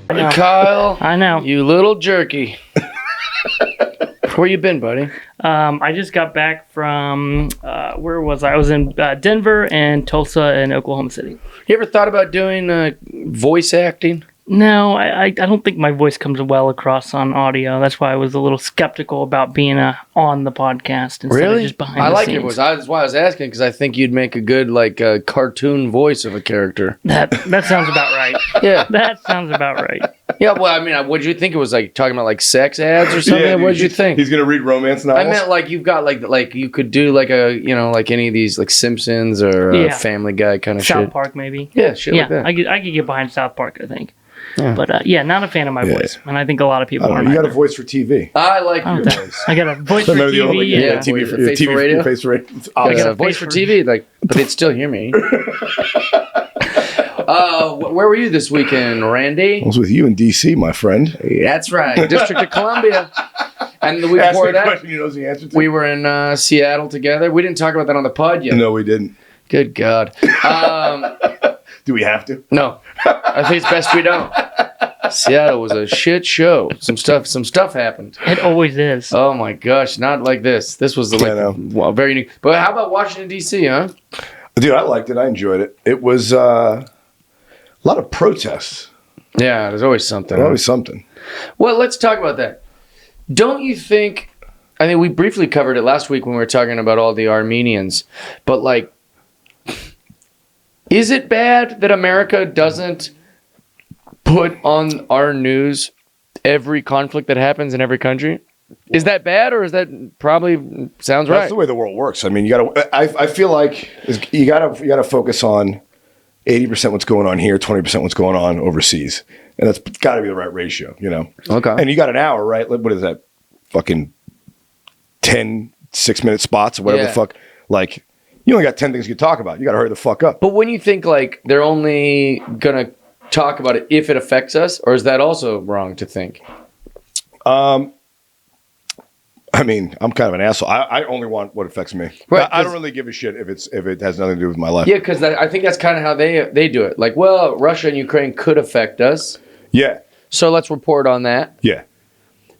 Kyle, I know. you little jerky. Where you been, buddy? I just got back from, where was I? I was in Denver and Tulsa and Oklahoma City. You ever thought about doing voice acting? No, I don't think my voice comes well across on audio. That's why I was a little skeptical about being on the podcast instead of just behind the like scenes. your voice. That's why I was asking, because I think you'd make a good cartoon voice of a character. That sounds about right. Yeah. That sounds about right. Yeah, well, I mean, what did you think it was like? Talking about like sex ads or something? Yeah, What did you think? He's gonna read romance novels. I meant like you've got like you could do like like any of these like Simpsons or Family Guy kind of shit. South Park, maybe. Yeah, shit like that. I could get behind South Park, I think. Yeah. But not a fan of my voice, and I think a lot of people aren't. You got a either. voice for TV. I like your voice. I got a voice for Remember the old, TV. yeah. TV for Face for radio? Face for radio. It's I awesome. got a voice for TV, but they'd still hear me. Where were you this weekend, Randy? I was with you in D.C., my friend. That's right, District of Columbia. And the week Ask before me a that, question you know the answer to. we were in Seattle together. We didn't talk about that on the pod yet. No, we didn't. Good God. Do we have to? No, I think it's best we don't. Seattle was a shit show. Some stuff happened. It always is. Oh my gosh, not like this. This was very unique. But how about Washington D.C., huh? Dude, I liked it. I enjoyed it. It was a lot of protests. Yeah, there's always something. Always something. Well, let's talk about that. Don't you think? I mean, we briefly covered it last week when we were talking about all the Armenians, but like, is it bad that America doesn't put on our news every conflict that happens in every country? Is that bad, or is that probably sounds right? That's the way the world works. I mean, you got to. I feel like you got to focus on 80% what's going on here, 20% what's going on overseas, and that's got to be the right ratio, you know. Okay. And you got an hour, right? What is that? Fucking 10 6-minute spots or whatever the fuck. Like, you only got 10 things you can talk about. You got to hurry the fuck up. But when you think like they're only gonna talk about it if it affects us, or is that also wrong to think? I mean, I'm kind of an asshole. I only want what affects me. Right, I don't really give a shit if it has nothing to do with my life. Yeah, because I think that's kind of how they do it. Like, well, Russia and Ukraine could affect us, Yeah. so let's report on that. Yeah.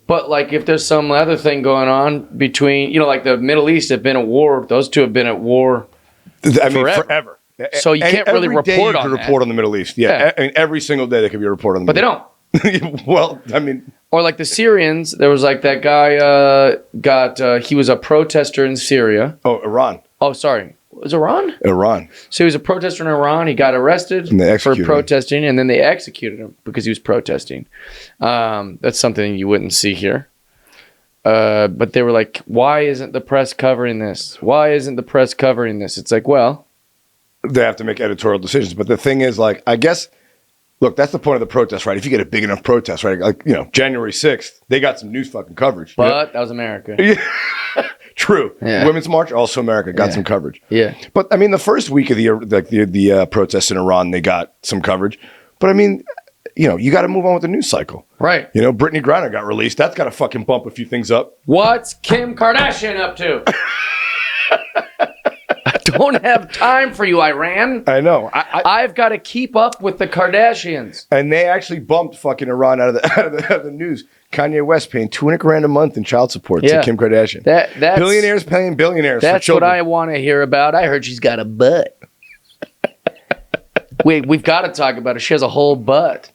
But like, if there's some other thing going on between, like the Middle East have been at war; those two have been at war. I mean, Forever. forever. So you can't really Every day report you on could that. report on the Middle East. Yeah. I mean, every single day there could be a report on the But they Middle don't. East. Well, I mean, Or like the Syrians, there was like that guy he was a protester in Syria. Iran. Oh, sorry. Was it Iran? Iran. So he was a protester in Iran. He got arrested And they for executed him. protesting, and then they executed him because he was protesting. That's something you wouldn't see here. But they were like, why isn't the press covering this? Why isn't the press covering this? It's like, well, They have to make editorial decisions. But the thing is, like, I guess, look, that's the point of the protest, right? If you get a big enough protest, right? Like, January 6th, they got some news fucking coverage. but that was America. True. Yeah. Women's March, also America, got some coverage. Yeah. But I mean, the first week of the protests in Iran, they got some coverage. But I mean, you got to move on with the news cycle. Right. Brittany Griner got released. That's got to fucking bump a few things up. What's Kim Kardashian up to? I don't have time for you, Iran. I know. I've got to keep up with the Kardashians. And they actually bumped fucking Iran out of the news. Kanye West paying $200,000 a month in child support to Kim Kardashian. That's billionaires paying billionaires. That's for what children. I want to hear about. I heard she's got a butt. We've got to talk about her. She has a whole butt.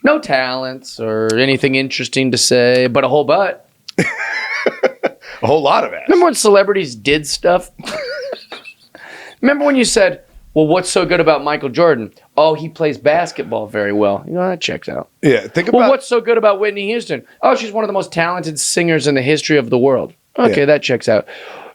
No talents or anything interesting to say, but a whole butt. A whole lot of ass. Remember when celebrities did stuff? Remember when you said, well, what's so good about Michael Jordan? Oh, he plays basketball very well. That checks out. Yeah, think about. Well, what's so good about Whitney Houston? Oh, she's one of the most talented singers in the history of the world. Okay, that checks out.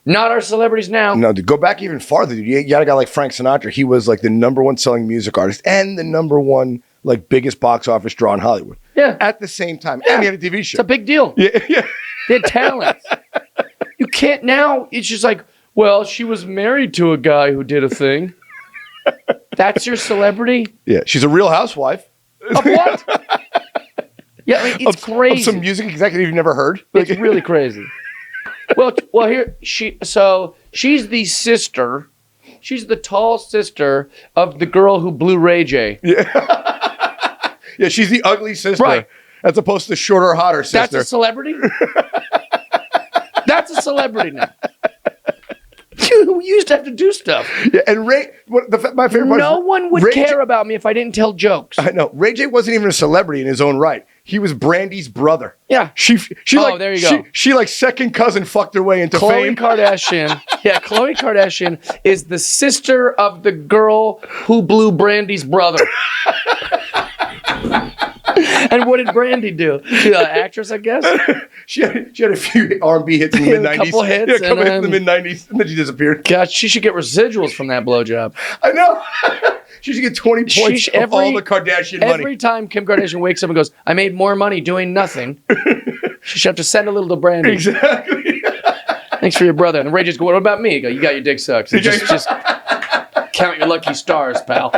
Not our celebrities now. No, dude, go back even farther. Dude. You got a guy like Frank Sinatra. He was like the number one selling music artist and the number one biggest box office draw in Hollywood. Yeah. At the same time. And he had a TV show. It's a big deal. Yeah. They had talent. You can't now. It's just like, well, she was married to a guy who did a thing. That's your celebrity? Yeah. She's a real housewife. Of what? Yeah, I mean, it's crazy. Of some music executive you've never heard. It's really crazy. Well, here she's the sister. She's the tall sister of the girl who blew Ray J. Yeah. Yeah, she's the ugly sister. Right. As opposed to the shorter, hotter sister. That's a celebrity? That's a celebrity now. You used to have to do stuff. Yeah, and my favorite part No is one would Ray care about me if I didn't tell jokes. I know. Ray J wasn't even a celebrity in his own right. He was Brandy's brother. Yeah. She There you go. She like second cousin fucked her way into Khloe fame. Kardashian. Yeah, Khloe Kardashian is the sister of the girl who blew Brandy's brother. And what did Brandy do? She's an actress, I guess. She had a few R&B hits in the Yeah, a mid-90s. couple hits, Yeah, a couple and hits in the mid-90s, and then she disappeared. Gosh, she should get residuals from that blowjob. I know. She should get 20 points of all the Kardashian money. Every time Kim Kardashian wakes up and goes, I made more money doing nothing, she should have to send a little to Brandy. Exactly. Thanks for your brother. And Ray just go, what about me? You go, you got your dick sucked. So just count your lucky stars, pal.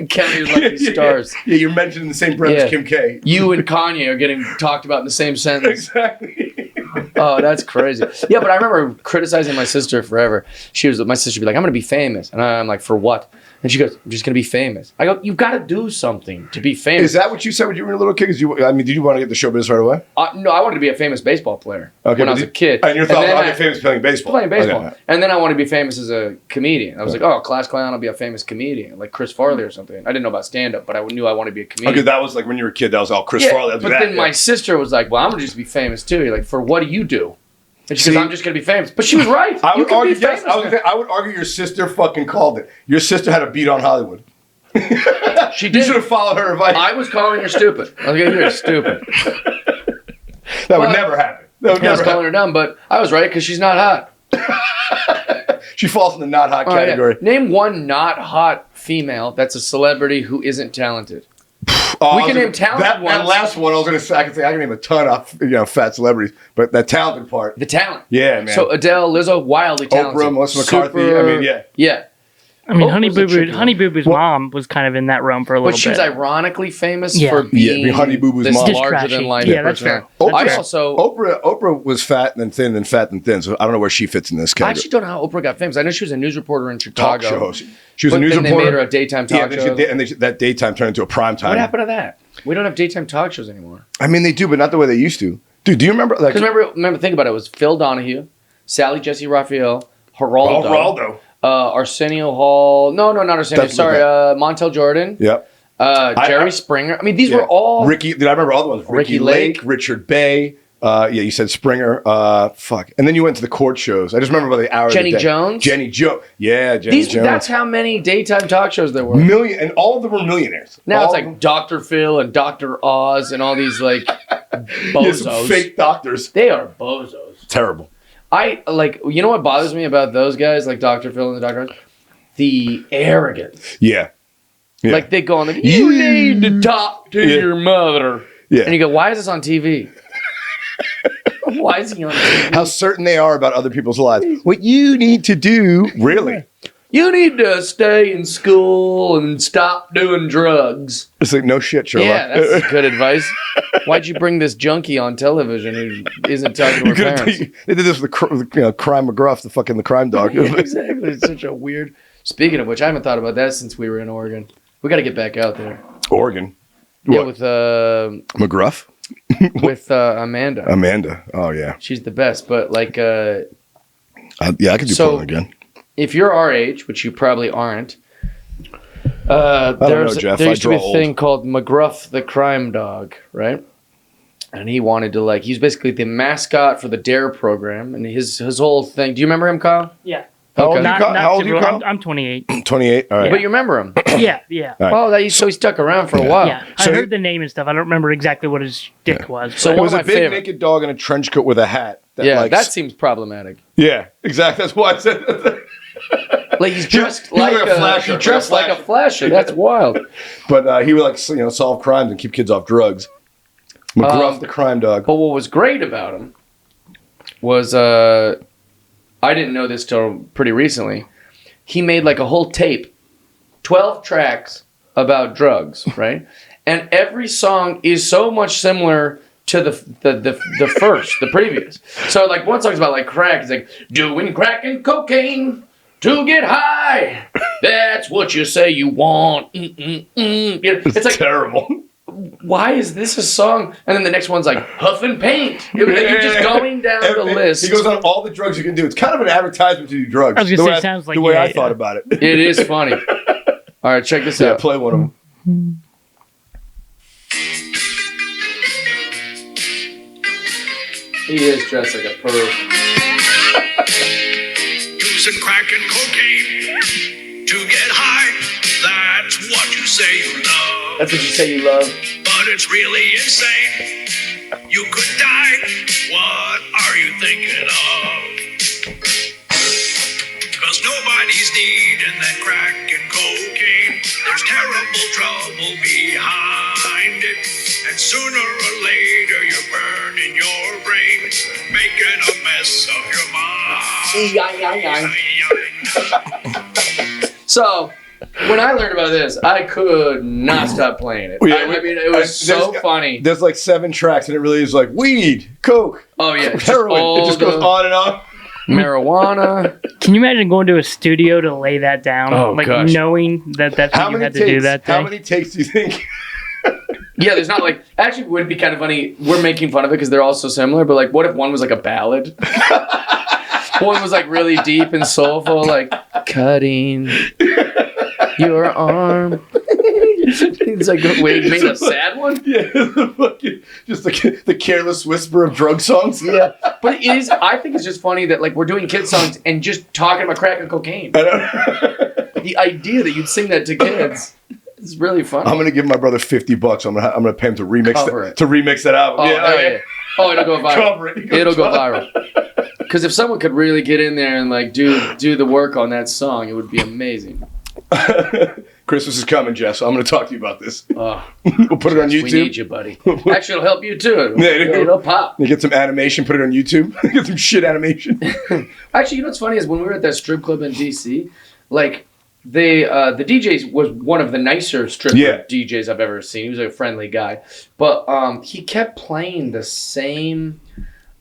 Count your lucky stars. Yeah, you're mentioned in the same breath as Kim K. You and Kanye are getting talked about in the same sentence. Exactly. Oh, that's crazy. Yeah, but I remember criticizing my sister forever. My sister would be like, I'm going to be famous. And I'm like, for what? And she goes, I'm just going to be famous. I go, you've got to do something to be famous. Is that what you said when you were a little kid? Did you want to get the show business right away? No, I wanted to be a famous baseball player when I was a kid. And you thought, then I'll get famous playing baseball. Playing baseball. Okay. And then I wanted to be famous as a comedian. I was like, class clown, I'll be a famous comedian, like Chris Farley or something. I didn't know about stand-up, but I knew I wanted to be a comedian. Okay, that was like when you were a kid, that was all Chris Farley. But then my sister was like, well, I'm going to just be famous too. You're like, for what do you do? And she goes, I'm just going to be famous. But she was right. I would argue, yes, famous. I would argue your sister fucking called it. Your sister had a beat on Hollywood. She You did. should have followed her advice. I was calling her stupid. I was like, you're stupid. That would never happen. That would I was never calling happen. her dumb, but I was right because she's not hot. She falls in the not hot Oh, yeah. category. Name one not hot female that's a celebrity who isn't talented. Oh, We can name talented that ones. last one, I can name a ton of fat celebrities, but that talented part. The talent. Yeah, man. So Adele, Lizzo, wildly talented. Oprah, Melissa McCarthy. I mean, yeah. Yeah. I mean, Oprah's a tricky one. Honey Boo Boo's mom was kind of in that realm for a little But she was bit. ironically famous Yeah. for being Honey Boo Boo's this mom. larger than life Yeah, that's person. fair. I That's fair. also Oprah was fat and then thin and fat and thin, so I don't know where she fits in this I category. actually don't know how Oprah got famous. I know she was a news reporter in Talk Chicago. show host. She was But a news then reporter. they made her a daytime talk show. That daytime turned into a prime time. What happened to that? We don't have daytime talk shows anymore. I mean, they do, but not the way they used to. Dude, do you remember? Like, Because remember, think about it. It was Phil Donahue, Sally Jesse Raphael, Geraldo, Arsenio Hall. No, not Arsenio. That's Sorry, okay. Montel Jordan. Yep. Jerry Springer. I mean, these were all Ricky. Dude, I remember all the ones. Ricky Ricky Lake, Richard Bay. You said Springer. Fuck. And then you went to the court shows. I just remember by the hour. Jenny of the day. Jones? Jenny Jones. Yeah, Jenny Jones. That's how many daytime talk shows there were. And all of them were millionaires. Now all it's of them. like Dr. Phil and Dr. Oz and all these like Yeah, bozos. some fake doctors. They are bozos. Terrible. I like. You know what bothers me about those guys, like Dr. Phil and the Dr. Oz? The arrogance. Yeah. Like they go on like, you need to talk to your mother. Yeah. And you go, why is this on TV? Why is he on TV? How certain they are about other people's lives. What you need to do, really. You need to stay in school and stop doing drugs. It's like, no shit, Sherlock. Yeah, that's good advice. Why'd you bring this junkie on television who isn't talking to her parents? They did this with Crime McGruff, the crime dog. Yeah, exactly. It's such a weird. Speaking of which, I haven't thought about that since we were in Oregon. We got to get back out there. Oregon. Yeah, What? with McGruff? Amanda. Amanda. Oh, yeah. She's the best. But like, Yeah, I could do So- Portland again. if you're our age, which you probably aren't, know, there Jeff. used to be I a draw thing called McGruff the Crime Dog, right? And he wanted to he's basically the mascot for the DARE program, and his whole thing. Do you remember him, Kyle? Yeah. How old Okay. are you, Kyle? How old are you, super- Kyle? I'm 28. 28? All right. But you remember him? Yeah. Right. Oh, so he stuck around for a while. Yeah. I So heard the name and stuff. I don't remember exactly what his dick was. So but- It one was of a my big favorite. naked dog in a trench coat with a hat. That seems problematic. Yeah, exactly. That's why I said that. Like he's dressed He looked like like a flasher, he dressed like like a a flasher. That's wild. But he would solve crimes and keep kids off drugs. McGruff, the crime dog. But what was great about him was I didn't know this till pretty recently. He made like a whole tape, 12 tracks about drugs, right? And every song is so much similar to the first, the previous. So like one song's about like crack. It's like doing crack and cocaine to get high. That's what you say you want. It's like terrible. why is this a song? And then the next one's like Huff and Paint. You're just going down the list. He goes on all the drugs you can do. It's kind of an advertisement to do drugs. I was gonna say, it sounds like the way yeah, I thought about it. It is funny. All right, check this out. Play one of them. He is dressed like a perv. Using crack and cocaine to get high. That's what you say you love. That's what you say you love. But it's really insane. You could die. What are you thinking of? Cause nobody's needing that crack and cocaine. There's terrible trouble behind it. And sooner or later you're burning your brain, making a mess of your mind. So, when I learned about this, I could not stop playing it. I mean, it was so funny. There's like 7 tracks, and it really is like weed, coke, Oh yeah, just heroin. all It just goes the on and on. marijuana. Can you imagine going to a studio to lay that down? Oh, like gosh. knowing that that's what you had to do that day. How many takes do you think? Yeah, there's not like. Actually, it would be kind of funny. We're making fun of it because they're all so similar. But like, what if one was like a ballad? One was like really deep and soulful, like cutting your arm. It's like, wait, made a sad one? Yeah, just the careless whisper of drug songs. Yeah, but it is. I think it's just funny that like we're doing kid songs and just talking about crack and cocaine. I know. The idea that you'd sing that to kids is really funny. I'm gonna give my brother $50. I'm gonna pay him to remix Cover it. to remix that album. Oh, yeah. Oh, it'll go viral. Cover it. It'll go viral. Because if someone could really get in there and like do the work on that song, it would be amazing. Christmas is coming, Jeff. So I'm gonna talk to you about this. Oh, We'll put it on YouTube. we need you, buddy. Actually, it'll help you too. Yeah, It'll pop. You get some animation, put it on YouTube. Get some shit animation. Actually, you know what's funny is when we were at that strip club in DC, like the DJs was one of the nicer stripper DJs I've ever seen. He was a friendly guy, but he kept playing the same.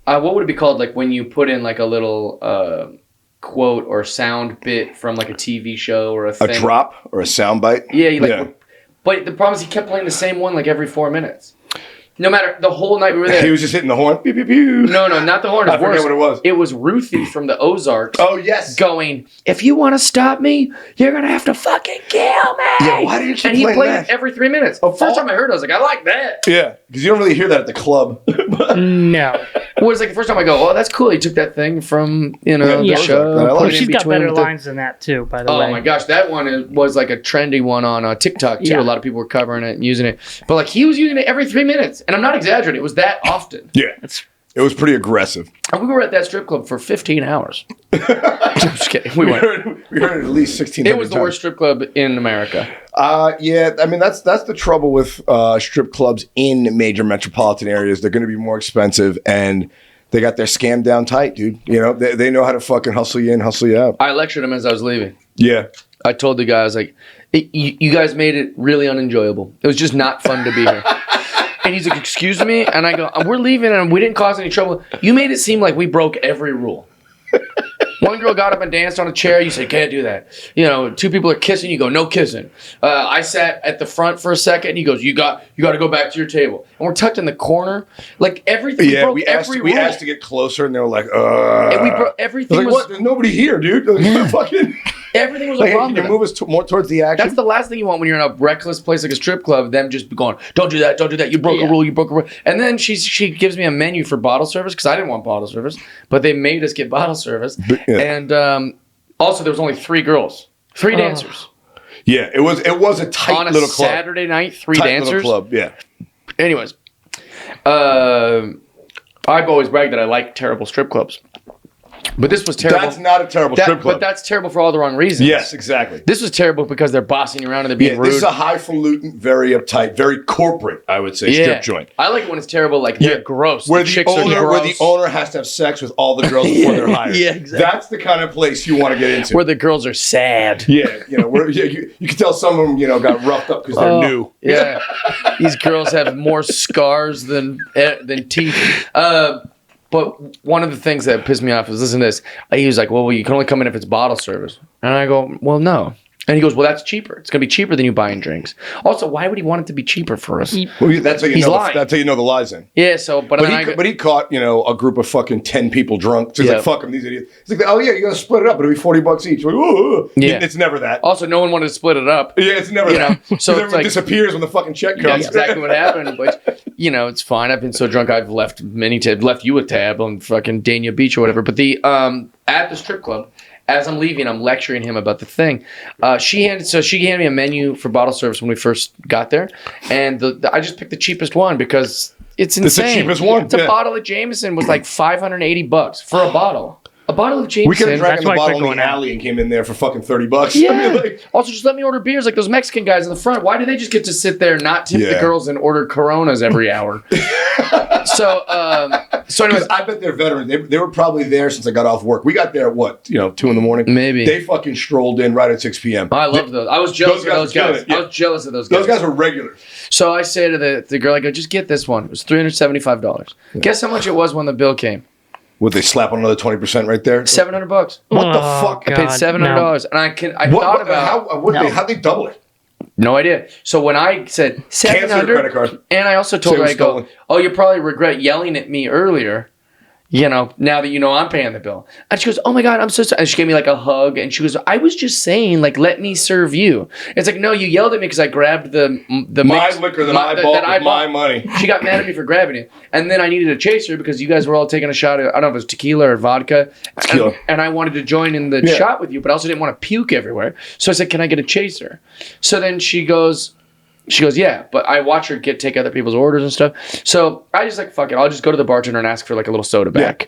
What would it be called? Like when you put in like a little quote or sound bit from like a TV show or a thing. A drop or a sound bite. Yeah, But the problem is he kept playing the same one like every 4 minutes. No matter the whole night we were there. He was just hitting the horn. Pew, pew, pew. No, not the horn. I forget what it was. It was Ruthie from the Ozarks. Oh yes. Going, if you want to stop me, you're gonna have to fucking kill me. Yeah, why did you keep And he playing played that? it every 3 minutes. First time I heard it, I was like, I like that. Yeah, because you don't really hear that at the club. No. Well, it's like the first time I go, oh, that's cool. He took that thing from the Yeah. show. I like put it. it in She's got between better with the- lines than that too, by the Oh way. my gosh, that one was like a trendy one on TikTok too. Yeah. A lot of people were covering it and using it. But like he was using it every 3 minutes, and I'm not exaggerating. It was that often. Yeah, It's it was pretty aggressive. And we were at that strip club for 15 hours. I'm just kidding. We weren't. We heard it at least 16. It was the worst strip club in America. Yeah, I mean that's the trouble with strip clubs in major metropolitan areas. They're going to be more expensive, and they got their scam down tight, dude. You know, they know how to fucking hustle you in, hustle you out. I lectured him as I was leaving. Yeah, I told the guy, I was like, you guys made it really unenjoyable. It was just not fun to be here. And he's like, excuse me? And I go, we're leaving and we didn't cause any trouble. You made it seem like we broke every rule. One girl got up and danced on a chair. You said, can't do that. You know, 2 people are kissing. You go, no kissing. I sat at the front for a second. He goes, you got to go back to your table. And we're tucked in the corner. Like everything. yeah. We broke every We rule. asked to get closer, and they were like, And we broke everything. I was like, what? There's nobody here, dude. Like, fucking. Everything was a Like, hey, problem. can you move us more towards the action? That's the last thing you want when you're in a reckless place like a strip club. Them just be going, don't do that, don't do that. You broke a rule, you broke a rule. And then she gives me a menu for bottle service because I didn't want bottle service, but they made us get bottle service. Yeah. And also there was only 3 girls, 3 dancers Yeah, it was a tight on a little club. Saturday night. 3 Tight dancers. little club. Yeah. Anyways, I've always bragged that I like terrible strip clubs, but this was terrible. That's not a terrible strip club. But that's terrible for all the wrong reasons. Yes, exactly. This was terrible because they're bossing you around and they're being Yeah, rude. this is a highfalutin, very uptight, very corporate, I would say, strip joint. I like it when it's terrible, like they're gross. Where the the, chicks are owner, gross. where the owner has to have sex with all the girls before they're hired. Yeah, exactly. That's the kind of place you want to get into. Where the girls are sad. Yeah, you know, you can tell some of them, got roughed up because they're new. Yeah. These girls have more scars than teeth. But one of the things that pissed me off is, listen to this. He was like, well, you can only come in if it's bottle service. And I go, well, no. And he goes, well, that's cheaper. It's going to be cheaper than you buying drinks. Also, why would he want it to be cheaper for us? Well, that's how you He's know. lying. That's how you know the lies in. Yeah, so, but He caught, a group of fucking 10 people drunk. So he's Yeah. like, fuck them, these idiots. He's like, oh yeah, you gotta split it up. It'll be $40 each. Like, ooh. Yeah. It's never that. also, no one wanted to split it up. Yeah, it's never You that. know, so So it's everyone like- disappears when the fucking check That's comes. exactly what happened. But, it's fine. I've been so drunk, I've left many tabs. Left you a tab on fucking Dania Beach or whatever. But at the strip club, as I'm leaving, I'm lecturing him about the thing. She handed me a menu for bottle service when we first got there, and I just picked the cheapest one because it's insane. the cheapest one, It's a yeah. bottle of Jameson was like $580 for a bottle. A bottle of Jameson. We could have drank That's in the why I bottle quit in the going out. alley and came in there for fucking $30. Yeah. I mean, like, Also, just let me order beers like those Mexican guys in the front. Why do they just get to sit there and not tip the Yeah. girls and order Coronas every hour? so anyways, I bet they're veterans. They were probably there since I got off work. We got there at what, 2 in the morning? Maybe. They fucking strolled in right at 6 p.m. I love those. I was jealous Those of those guys are guys. good, yeah. I was jealous of those guys. Those guys are regulars. So I say to the girl, I go, just get this one. It was $375. Guess how much it was when the bill came? Would they slap on another 20% right there? $700. What the Oh, fuck? I paid God, $700, and I thought about How'd they double it? no idea. So when I said Cancel your credit $700, card. and I also told Say it her, was I go, stolen. oh, you probably regret yelling at me earlier. Now that you know I'm paying the bill. And she goes, oh my God, I'm so sorry. And she gave me like a hug. And she goes, I was just saying, like, let me serve you. It's like, no, you yelled at me because I grabbed the My mix, liquor that I bought with my money. She got mad at me for grabbing it. And then I needed a chaser because you guys were all taking a shot of, I don't know if it was tequila or vodka. Tequila. And I wanted to join in the Yeah. shot with you, but I also didn't want to puke everywhere. So I said, can I get a chaser? So then she goes, yeah, but I watch her take other people's orders and stuff. So I just like, fuck it. I'll just go to the bartender and ask for like a little soda back.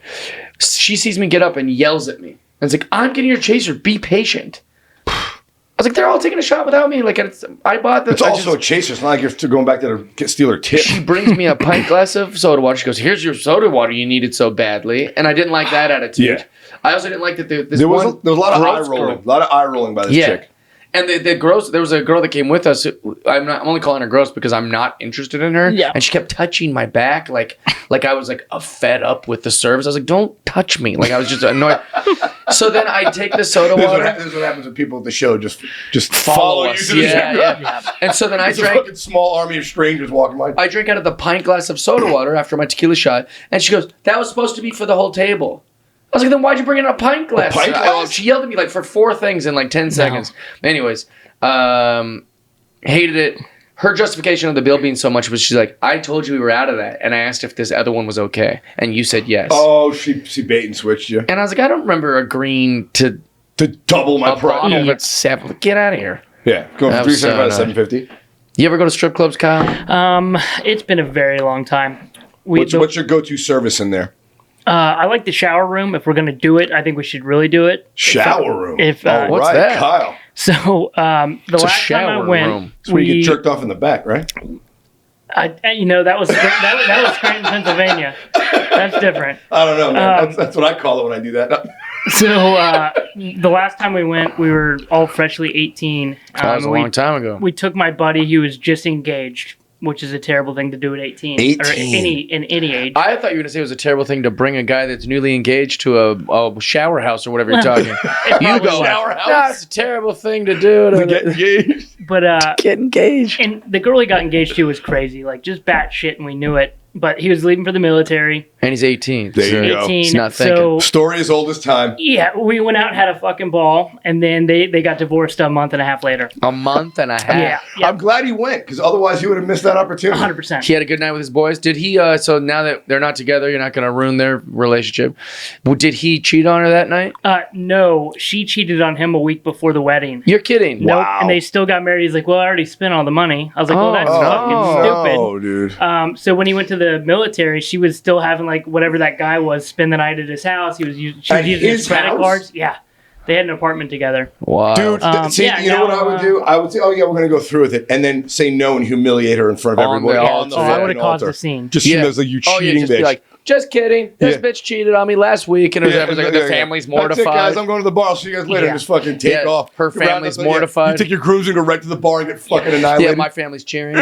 She sees me get up and yells at me. And it's like, I'm getting your chaser. Be patient. I was like, they're all taking a shot without me. Like, I bought the. It's also a chaser. It's not like you're going back there to steal her tip. She brings me a pint glass of soda water. She goes, here's your soda water you needed so badly. And I didn't like that attitude. Yeah. I also didn't like that there There was a lot of eye gross rolling. girl- A lot of eye rolling by this chick. And the gross, there was a girl that came with us. I'm only calling her gross because I'm not interested in her. Yeah. And she kept touching my back like I was like fed up with the service. I was like, don't touch me. Like I was just annoyed. So then I take the soda This water. is what happens when people at the show just follow you us. to the Yeah, show. yeah. And so then I It's a drank. fucking small army of strangers walking by. I drank out of the pint glass of soda water after my tequila shot, and she goes, "That was supposed to be for the whole table." I was like, "Then why'd you bring in a pint glass?" pint glass? She yelled at me like for 4 things in like 10 seconds. Anyways, hated it. Her justification of the bill being so much was she's like, "I told you we were out of that, and I asked if this other one was okay, and you said yes." Oh, she bait and switched you And I was like, "I don't remember agreeing to to double my a bottle price. that's $7. Get out of here." Yeah, going That from was so 375 to 750. You ever go to strip clubs, Kyle? It's been a very long time. What's your go-to service in there? I like the shower room. If we're gonna do it, I think we should really do it. Shower room. If All What's right, that? Kyle. so, the It's a last time I shower went, room. It's where you get jerked off in the back, right? that was that was Scranton, Pennsylvania. That's different. I don't know, man. That's what I call it when I do that. So the last time we went, we were all freshly 18. That was a long time ago. We took my buddy. He was just engaged, which is a terrible thing to do at 18. Or 18. in any age. I thought you were going to say it was a terrible thing to bring a guy that's newly engaged to a shower house or whatever you're talking. You probably go, was. shower house? That's a terrible thing to do. To Get engaged. But get engaged. and the girl he got engaged to was crazy, like just batshit, and we knew it. But he was leaving for the military. And he's 18. There you go. 18. He's not so Story as old as time. yeah, we went out and had a fucking ball, and then they got divorced a month and a half later. A month and a half. Yeah, I'm glad he went because otherwise he would have missed that opportunity. 100%. He had a good night with his boys. Did he, so now that they're not together, you're not going to ruin their relationship. Well, did he cheat on her that night? No, she cheated on him a week before the wedding. You're kidding. Nope. Wow. And they still got married. He's like, well, I already spent all the money. I was like, well, that's Oh, fucking stupid. Oh, dude. So when he went to the military, she was still having like whatever that guy was spend the night at his house. She was using his his credit house? cards. Yeah, they had an apartment together. Wow. Dude, see, yeah, you know what now, I would do? I would say, oh, yeah, we're going to go through with it. And then say no and humiliate her in front of On everybody. the on the altar. I would fucking have caused altar. a scene. Just she knows like you Oh, yeah, cheating just bitch. be like, just kidding. This Yeah. bitch cheated on me last week, and it was Yeah, everything. yeah, The yeah. family's That's it, mortified. guys. I'm going to the bar. I'll see you guys later. Yeah. And just fucking take Yeah, off. her You round family's up, yeah. mortified. You take your cruise and go right to the bar and get fucking annihilated. Yeah, my family's cheering.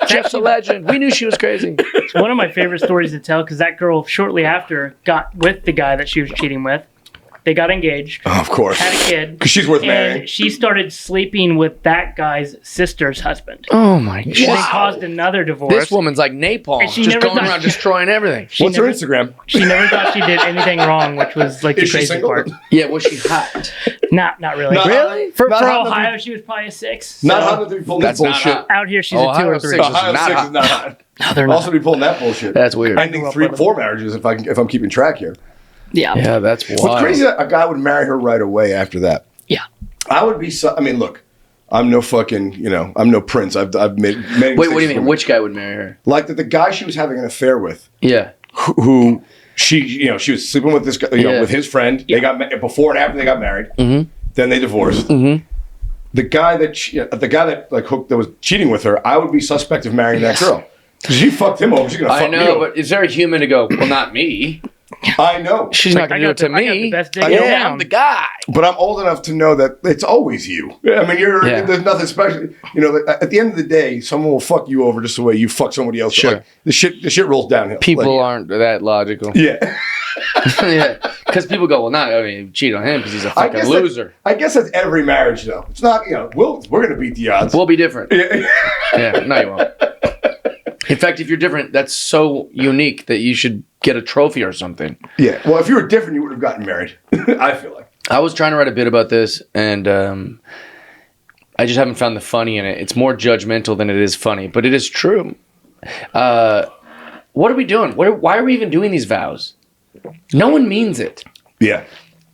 Jeff's a legend. We knew she was crazy. It's one of my favorite stories to tell because that girl shortly after got with the guy that she was cheating with. They got engaged, Oh, of course. had a kid, Because she's worth marrying. and she started sleeping with that guy's sister's husband. Oh my She god. then caused another divorce. This woman's like napalm, And she just never going thought- around destroying everything. She What's never, her Instagram? She never thought she did anything wrong, which was like the Is she crazy single? part. Yeah, was she hot? Not really. Not- Really? For not hot enough Ohio, to she was probably a 6. Not so hot enough to be pulling That's that not bullshit. hot. out here, she's Ohio a 2 or 3. 6 is Ohio not 6 hot. is not hot. No, they're Also not. be pulling that bullshit. That's weird. Ending 3-4 marriages if I'm keeping track here. Yeah. Yeah, that's wild. What's crazy that a guy would marry her right away after that. Yeah. I would be I mean, look, I'm no fucking, I'm no prince. I've made many Wait, what do you mistakes mean? for- Which guy would marry her? Like that the guy she was having an affair with, Yeah. who she was sleeping with this guy, Yeah. with his friend. They got before and after they got married. Mhm. Then they divorced. Mhm. The guy that like hooked that was cheating with her, I would be suspect of marrying that girl. Because she fucked him over. She's gonna I fuck me know, over. but it's very human to go, well, not me. I know. She's not going to do it to I got the me. best dick I in know. Yeah, town. I'm the guy. But I'm old enough to know that it's always you. I mean, Yeah. there's nothing special. At the end of the day, someone will fuck you over just the way you fuck somebody else. Sure. Like, the shit rolls downhill. People Like, aren't that logical. Yeah. Yeah. Because people go, well, not, I mean, cheat on him because he's a I fucking guess loser. I guess that's every marriage, though. It's not, we're going to beat the odds. We'll be different. Yeah. Yeah, no, you won't. In fact, if you're different, that's so unique that you should get a trophy or something. Yeah. Well, if you were different, you would have gotten married. I feel like. I was trying to write a bit about this, and I just haven't found the funny in it. It's more judgmental than it is funny, but it is true. What are we doing? Why are we even doing these vows? No one means it. Yeah.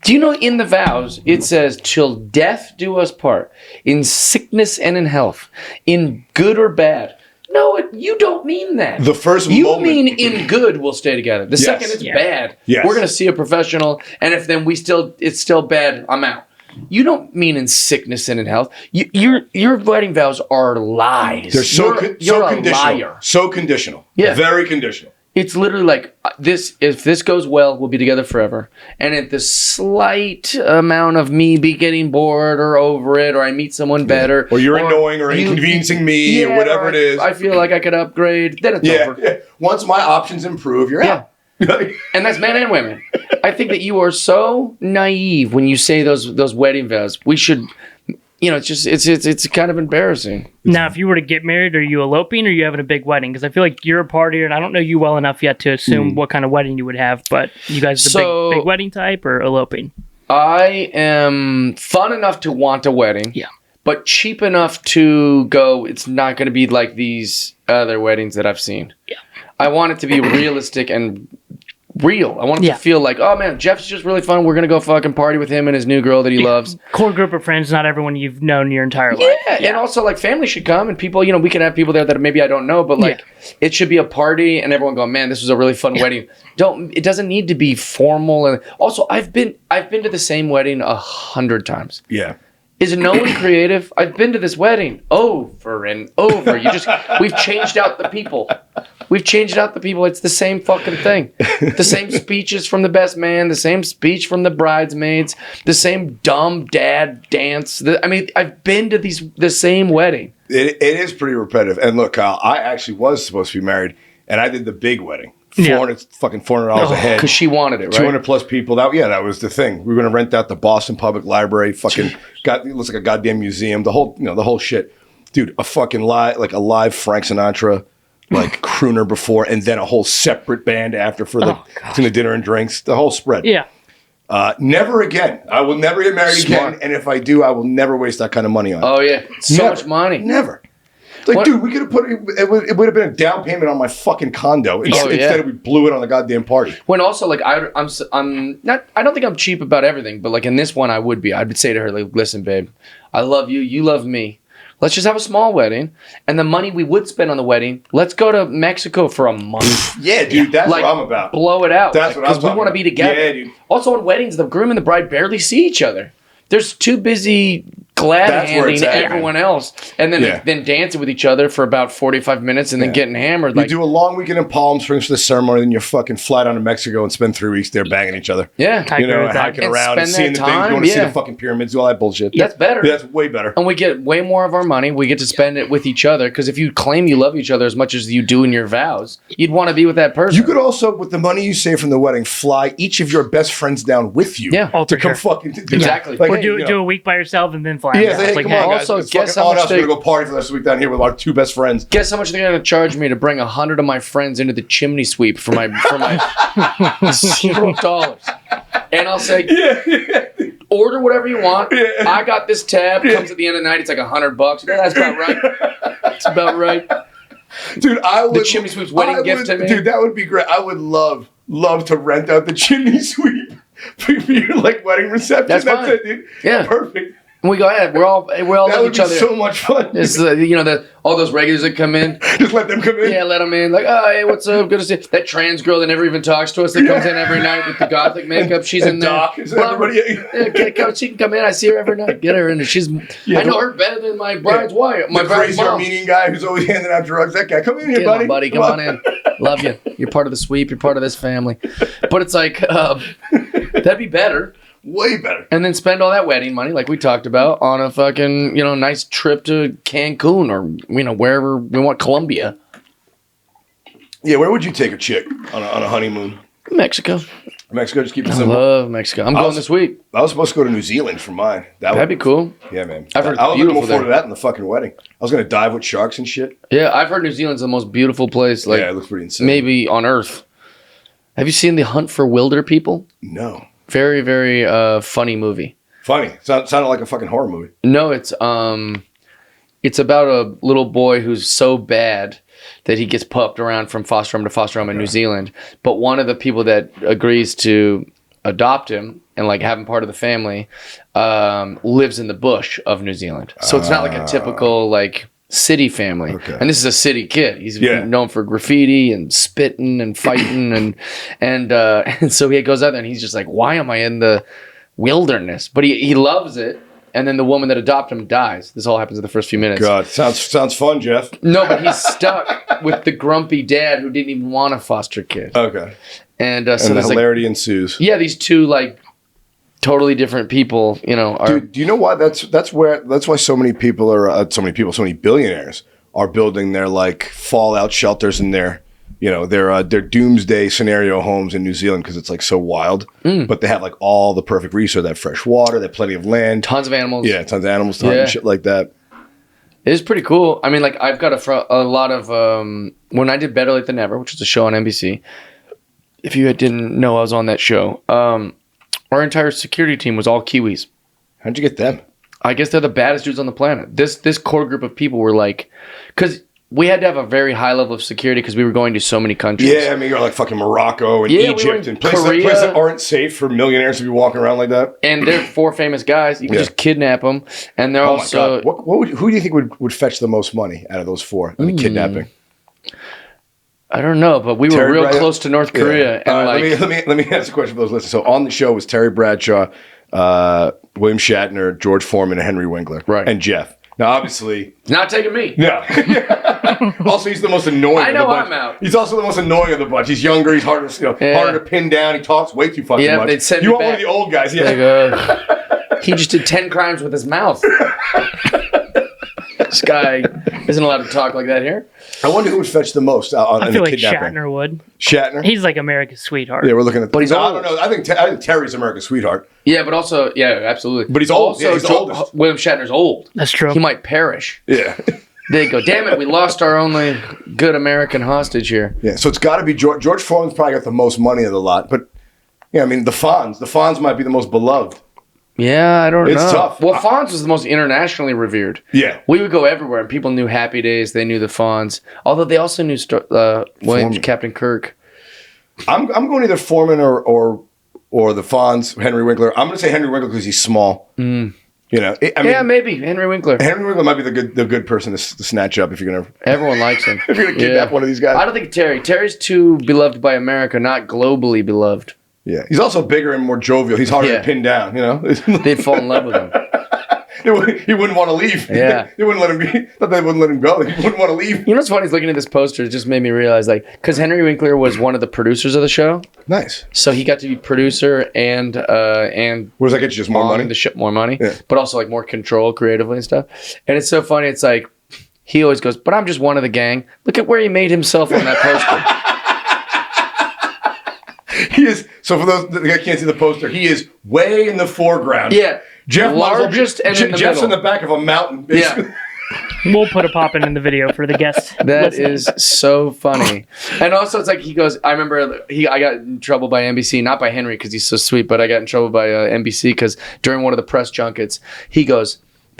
Do you know in the vows it says, till death do us part, in sickness and in health, in good or bad? No, you don't mean that. The first you moment- mean in good we'll stay together. The Yes. second it's Yeah. bad, Yes. we're gonna see a professional, and if then it's still bad, I'm out. You don't mean in sickness and in health. Your wedding vows are lies. They're so you're a conditional. liar. So conditional. Yeah. Very conditional. It's literally like this. If this goes well, we'll be together forever. And if the slight amount of me be getting bored or over it, or I meet someone better, Or you're annoying or inconveniencing me or whatever it is. I feel like I could upgrade. Then it's Yeah, over. yeah. Once my options improve, you're out. And that's men and women. I think that you are so naive when you say those wedding vows. We should, it's just it's kind of embarrassing. Now, if you were to get married, are you eloping or are you having a big wedding? Because I feel like you're a partier, and I don't know you well enough yet to assume what kind of wedding you would have. But you guys the So- big wedding type or eloping? I am fun enough to want a wedding. Yeah. But cheap enough to go, it's not going to be like these other weddings that I've seen. Yeah. I want it to be realistic and real. I want it Yeah. to feel like, oh man, Jeff's just really fun. We're going to go fucking party with him and his new girl that he loves. Core group of friends, not everyone you've known your entire life. Yeah, and also like family should come and people, we can have people there that maybe I don't know, but like it should be a party and everyone go, man, this was a really fun wedding. It doesn't need to be formal. And also I've been to the same wedding 100 times. Yeah. Is no one creative? I've been to this wedding over and over. We've changed out the people. We've changed out the people. It's the same fucking thing. The same speeches from the best man, the same speech from the bridesmaids, the same dumb dad dance. I've been to the same wedding. It is pretty repetitive. And look, Kyle, I actually was supposed to be married, and I did the big wedding. Yeah. $400 a head. Because she wanted it, right? 200 plus people. That was the thing. We were going to rent out the Boston Public Library. It looks like a goddamn museum. The whole shit, dude. A fucking live Frank Sinatra, like crooner before, and then a whole separate band after for between the dinner and drinks. The whole spread. Yeah. Never again. I will never get married Smart. again. And if I do, I will never waste that kind of money on it. Oh yeah, so Never. much money. Never. Like, dude, we could have put it would have been a down payment on my fucking condo instead we blew it on the goddamn party. When also like I'm not. I don't think I'm cheap about everything, but like in this one I would be. I would say to her like, listen, babe, I love you. You love me. Let's just have a small wedding, and the money we would spend on the wedding, let's go to Mexico for a month. Yeah, dude, that's Like, what I'm about. Blow it out. That's what I'm because we talking want to about. be together. Yeah, dude. Also, in weddings, the groom and the bride barely see each other. There's too busy glad That's where handing it's at, everyone else, and then Yeah. then dancing with each other for about 45 minutes, and then getting hammered. You Like, do a long weekend in Palm Springs for the ceremony, then you fucking fly down to Mexico and spend 3 weeks there banging each other. yeah, I You agree know, with that. hiking And around and spend seeing that the things, time, going to see yeah. the fucking pyramids, all that bullshit. that's better. That's way better. And we get way more of our money. We get to spend it with each other. Because if you claim you love each other as much as you do in your vows, you'd want to be with that person. You could also, with the money you save from the wedding, fly each of your best friends down with you. Yeah. Oh, to for come sure. fucking do Exactly. Like, Or hey, do you know, do a week by yourself and then fly. Yeah, out. say, hey, It's like, come on, hey, guys. Also, It's guess fucking how on much us. We're they- gonna go party for the rest of the week down here with our 2 best friends. Guess how much they're gonna charge me to bring 100 of my friends into the chimney sweep for my $0. And I'll say, order whatever you want. Yeah. I got this tab. Comes at the end of the night. It's like $100. Yeah, that's about right. That's about right. Dude, I would. chimney sweep's wedding gift to me. Dude, that would be great. I would love to rent out the chimney sweep for your like wedding reception. That's fine. it, dude. Yeah. Perfect. And we go ahead. We're all That love would each be other. so much fun. It's all those regulars that come in. Just let them come in. Yeah, let them in. Like, oh, hey, what's up? Good to see you. That trans girl that never even talks to us that comes in every night with the gothic makeup. She's and in there. Doc, is Well, everybody- she can come in. I see her every night. Get her in. She's. Yeah, I know the- her better than my bride's wife. My the bride's crazy mom. Armenian guy who's always handing out drugs. That guy, come in here, Get buddy. on, buddy. Come on in. Love you. You're part of the sweep. You're part of this family. But it's like that'd be better. Way better. And then spend all that wedding money, like we talked about, on a fucking nice trip to Cancun or wherever we want, Colombia, Yeah, where would you take a chick on a honeymoon? Mexico. Mexico, just keep it I simple. love Mexico. I'm going this week. I was supposed to go to New Zealand for mine. That'd be cool. Yeah, man. I've heard I was looking beautiful forward to there. that in the fucking wedding. I was going to dive with sharks and shit. Yeah, I've heard New Zealand's the most beautiful place, like Yeah, it looks pretty insane. maybe on Earth. Have you seen The Hunt for Wilder People? No. Very, very funny movie. Funny. Sounded like a fucking horror movie. No, it's about a little boy who's so bad that he gets pupped around from foster home to foster home in New Zealand. But one of the people that agrees to adopt him and like have him part of the family lives in the bush of New Zealand. So it's not like a typical like city family. Okay. And this is a city kid. He's Yeah. known for graffiti and spitting and fighting and so he goes out there and he's just like, why am I in the wilderness? But he loves it. And then the woman that adopted him dies. This all happens in the first few minutes. God, sounds fun, Jeff. No, but he's stuck with the grumpy dad who didn't even want a foster kid. Okay. And so And the there's like, hilarity ensues. yeah, these two like totally different people, are Dude, do you know why? That's why so many people are so many billionaires are building their like fallout shelters and their doomsday scenario homes in New Zealand because it's like so wild. But they have like all the perfect resources. They have fresh water. They have plenty of land. tons of animals. Yeah, tons of animals, tons Yeah. of shit like that. It is pretty cool. I mean, like I've got a lot of when I did Better Late Than Never, which was a show on NBC. If you didn't know, I was on that show. Our entire security team was all Kiwis. How'd you get them? I guess they're the baddest dudes on the planet. This core group of people were like, because we had to have a very high level of security because we were going to so many countries. Yeah, I mean, you're like fucking Morocco and Yeah, we were Egypt in and places Korea. that aren't safe for millionaires to be walking around like that. And they're 4 famous guys. You can Yeah. just kidnap them, and they're Oh also. my God. Who do you think would fetch the most money out of those 4 on the kidnapping? I don't know, but we were Terry real Bradshaw? close to North Korea, and All right, like let me ask a question for those listeners. So on the show was Terry Bradshaw, William Shatner, George Foreman, and Henry Winkler, Right. and Jeff. Now, obviously, not taking me. no. Also, he's the most annoying. I know of the bunch. I'm out. He's also the most annoying of the bunch. He's younger. He's harder, Yeah. harder to pin down. He talks way too fucking Yeah, much. they'd send you me want one back. of the old guys? Yeah. Like, he just did 10 crimes with his mouth. This guy isn't allowed to talk like that here. I wonder who would fetch the most on I in feel the like kidnapping. Shatner would. Shatner. He's like America's sweetheart. Yeah, we're looking at. But he's no, I old. don't know. I think Terry's America's sweetheart. Yeah, but also, yeah, absolutely. But he's old. Also, Yeah, he's the oldest. William Shatner's old. That's true. He might perish. Yeah. They go, damn it, we lost our only good American hostage here. Yeah, so it's got to be George. George Foreman's probably got the most money of the lot, but yeah, I mean the Fonz might be the most beloved. Yeah, I don't know. It's tough. Well, Fonz was the most internationally revered. Yeah, We would go everywhere, and people knew Happy Days. They knew the Fonz. Although they also knew William Foreman. Captain Kirk. I'm going either Foreman or the Fonz, Henry Winkler. I'm going to say Henry Winkler because he's small. You know, I mean, Yeah, maybe. Henry Winkler. Henry Winkler might be the good person to snatch up if you're gonna Everyone likes him. if you're gonna kidnap one of these guys. I don't think Terry. Terry's too beloved by America, not globally beloved. Yeah, he's also bigger and more jovial. He's harder Yeah. to pin down. You know, They'd fall in love with him. He wouldn't want to leave. Yeah. They wouldn't let him be. Thought they wouldn't let him go. He wouldn't want to leave. You know what's funny is looking at this poster, it just made me realize, like, because Henry Winkler was one of the producers of the show, Nice. so he got to be producer and What does that get you? Just more on money? the show, more money, Yeah. but also like more control creatively and stuff. And it's so funny. It's like he always goes, "But I'm just one of the gang." Look at where he made himself on that poster. He is. So for those that can't see the poster, he is way in the foreground. Yeah, Jeff might as well be- largest and in the Jeff's middle. in the back of a mountain. Basically. Yeah. We'll put a pop in the video for the guests. That listening. is so funny. And also, it's like he goes, I remember I got in trouble by NBC, not by Henry because he's so sweet, but I got in trouble by NBC because during one of the press junkets, they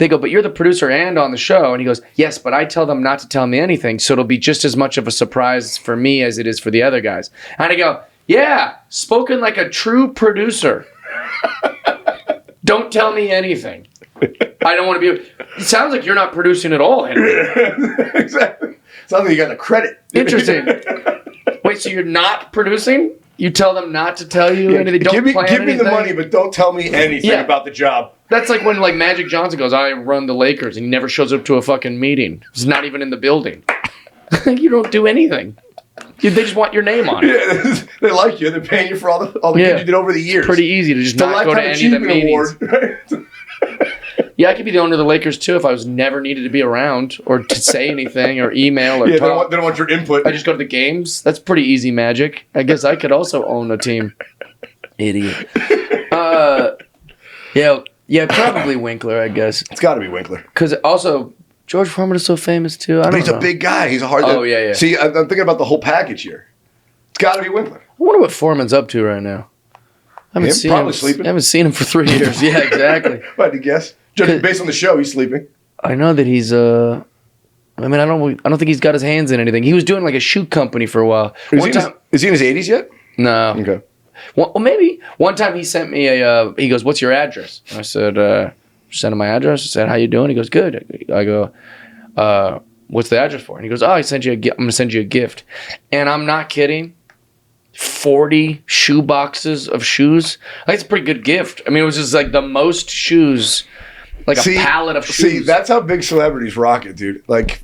go, "But you're the producer and on the show." And he goes, "Yes, but I tell them not to tell me anything. So it'll be just as much of a surprise for me as it is for the other guys." And I go, "Yeah, spoken like a true producer. Don't tell me anything. I don't want to be." It sounds like you're not producing at all, Henry. Exactly. Sounds like you got the credit. Interesting. Wait, so you're not producing? You tell them not to tell you anything? Don't give me plan the anything? money, but don't tell me anything Yeah. about the job. That's like when like Magic Johnson goes, "I run the Lakers," and he never shows up to a fucking meeting. He's not even in the building. You don't do anything. They just want your name on it. Yeah, they like you. They're paying you for all the Yeah. good you did over the years. Pretty easy to just the not go to Lifetime any of the Achievement meetings. Award. Yeah, I could be the owner of the Lakers too if I was never needed to be around or to say anything or email or Yeah, talk. they don't want your input. I just go to the games. That's pretty easy magic. I guess I could also own a team. Idiot. Yeah, probably Winkler, I guess. It's got to be Winkler. Because also, George Foreman is so famous too. I But don't he's know. a big guy. He's a hard. Oh, yeah. See, I'm thinking about the whole package here. It's got to be Winkler. I wonder what Foreman's up to right now. I haven't Him? seen Probably him. sleeping. I haven't seen him for 3 years. Yeah, exactly. If I had to guess, just based on the show, he's sleeping. I know that he's I mean, I don't think he's got his hands in anything. He was doing like a shoe company for a while. Is he in his 80s yet? No. Okay. Well, maybe one time he sent me he goes, "What's your address?" I said, "Send him my address." I said, "How you doing?" He goes, "Good." I go, "What's the address for?" And he goes, "Oh, I sent you I'm going to send you a gift." And I'm not kidding. 40 shoe boxes of shoes. I think it's a pretty good gift. I mean, it was just like the most shoes, like a pallet of shoes. See, that's how big celebrities rock it, dude. Like,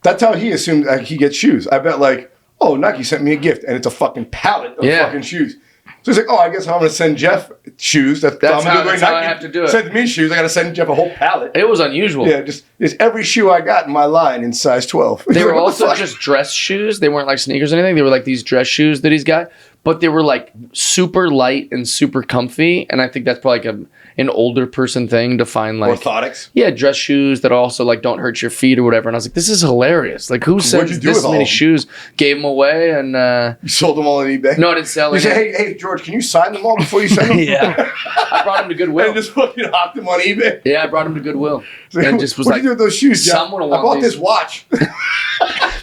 that's how he assumed he gets shoes. I bet, like, oh, Nike sent me a gift, and it's a fucking pallet of fucking shoes. So he's like, oh, I guess I'm going to send Jeff shoes. That's how Nike I have to do it. Send me shoes. I got to send Jeff a whole pallet. It was unusual. Yeah, just it's every shoe I got in my line in size 12. They You're were like, what the also fuck? just dress shoes. They weren't like sneakers or anything. They were like these dress shoes that he's got, but they were like super light and super comfy. And I think that's probably like an older person thing to find like orthotics. Yeah, dress shoes that also like don't hurt your feet or whatever. And I was like, this is hilarious. Like, who you sends do this with all many of them? shoes? Gave them away and You sold them all on eBay? no, I didn't sell You any. say, hey, George, can you sign them all before you send them? Yeah, I brought them to Goodwill. And just fucking hocked them on eBay. Yeah, I brought them to Goodwill. So, And just was what like, do you do with those shoes, Jeff? someone will I want bought these. this watch.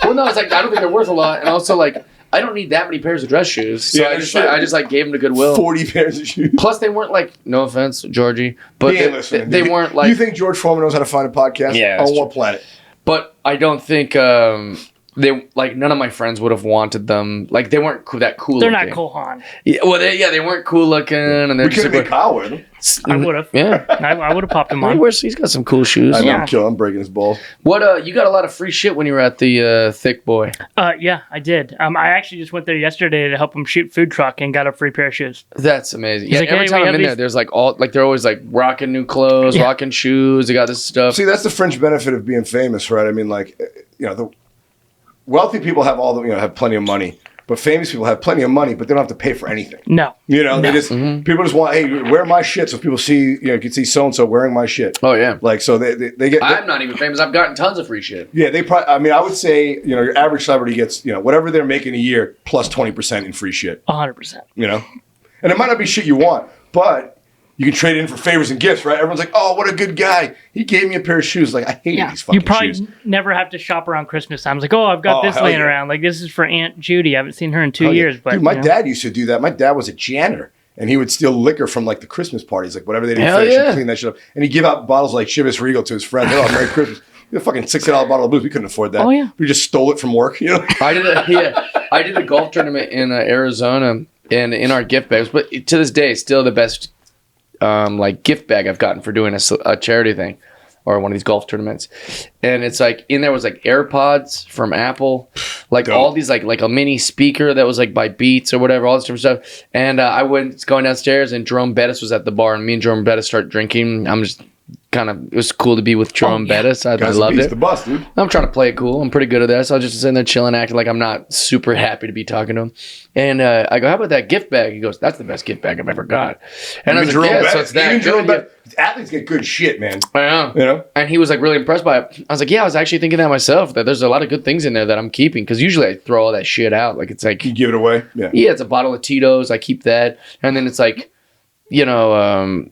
well, no, it's like I don't think they're worth a lot, and also like I don't need that many pairs of dress shoes, so Yeah, I just like gave them to Goodwill. 40 pairs of shoes. Plus, they weren't like, no offense, Georgie, but He ain't listening. they weren't like. You think George Foreman knows how to find a podcast? Yeah, that's On what planet? But I don't think they like none of my friends would have wanted them. Like they weren't that cool. They're looking. not Cole Haan. Yeah, well, they weren't cool looking, and they're We could have made Kyle wear them. I would have. Yeah, I would have popped him on. he's got some cool shoes. I know, Yeah. I'm breaking his balls. What you got a lot of free shit when you were at the Thick Boy. Yeah, I did. I actually just went there yesterday to help him shoot food truck and got a free pair of shoes. That's amazing. He's Yeah, like, every "Hey, time we I'm have in there, these-" there's like all like they're always like rocking new clothes, Yeah. rocking shoes. They got this stuff. See, that's the fringe benefit of being famous, right? I mean, like, the wealthy people have have plenty of money, but famous people have plenty of money, but they don't have to pay for anything. No. They No. just people just want, hey, wear my shit, so people see, you can see so and so wearing my shit. Oh yeah. Like, so they get. I'm not even famous. I've gotten tons of free shit. Yeah, they probably. I mean, I would say your average celebrity gets whatever they're making a year plus 20% in free shit. 100%. And it might not be shit you want, but you can trade it in for favors and gifts, right? Everyone's like, oh, what a good guy. He gave me a pair of shoes. Like, I hated Yeah. these fucking You probably shoes. never have to shop around Christmas time. It's like, oh, I've got Oh, this hell laying yeah. around. Like, this is for Aunt Judy. I haven't seen her in 2 Oh, yeah. years. But Dude, my you know. dad used to do that. My dad was a janitor, and he would steal liquor from like the Christmas parties, like whatever they didn't Hell finish, yeah. he'd clean that shit up, and he'd give out bottles like Chivas Regal to his friends. Oh, Merry Christmas! A fucking $60 bottle of booze. We couldn't afford that. Oh, yeah. We just stole it from work. I did a golf tournament in Arizona, and in our gift bags. But to this day, still the best like gift bag I've gotten for doing a charity thing. or one of these golf tournaments, and it's like in there was like AirPods from Apple, like Dope. all these like a mini speaker that was like by Beats or whatever, all this different stuff. And I went going downstairs, and Jerome Bettis was at the bar, and me and Jerome Bettis start drinking. I'm just it was cool to be with Jerome Bettis. I Guys, loved beats it. the bus, dude. I'm trying to play it cool. I'm pretty good at that. So I was just sitting there chilling, acting like I'm not super happy to be talking to him. And I go, how about that gift bag? He goes, that's the best gift bag I've ever got. And I was like, yeah, so it's that good. Athletes get good shit, man. I know. You know? And he was like really impressed by it. I was like, yeah, I was actually thinking that myself, that there's a lot of good things in there that I'm keeping. Because usually I throw all that shit out. Like it's like, You give it away? Yeah. yeah, it's a bottle of Tito's. I keep that. And then it's like, you know,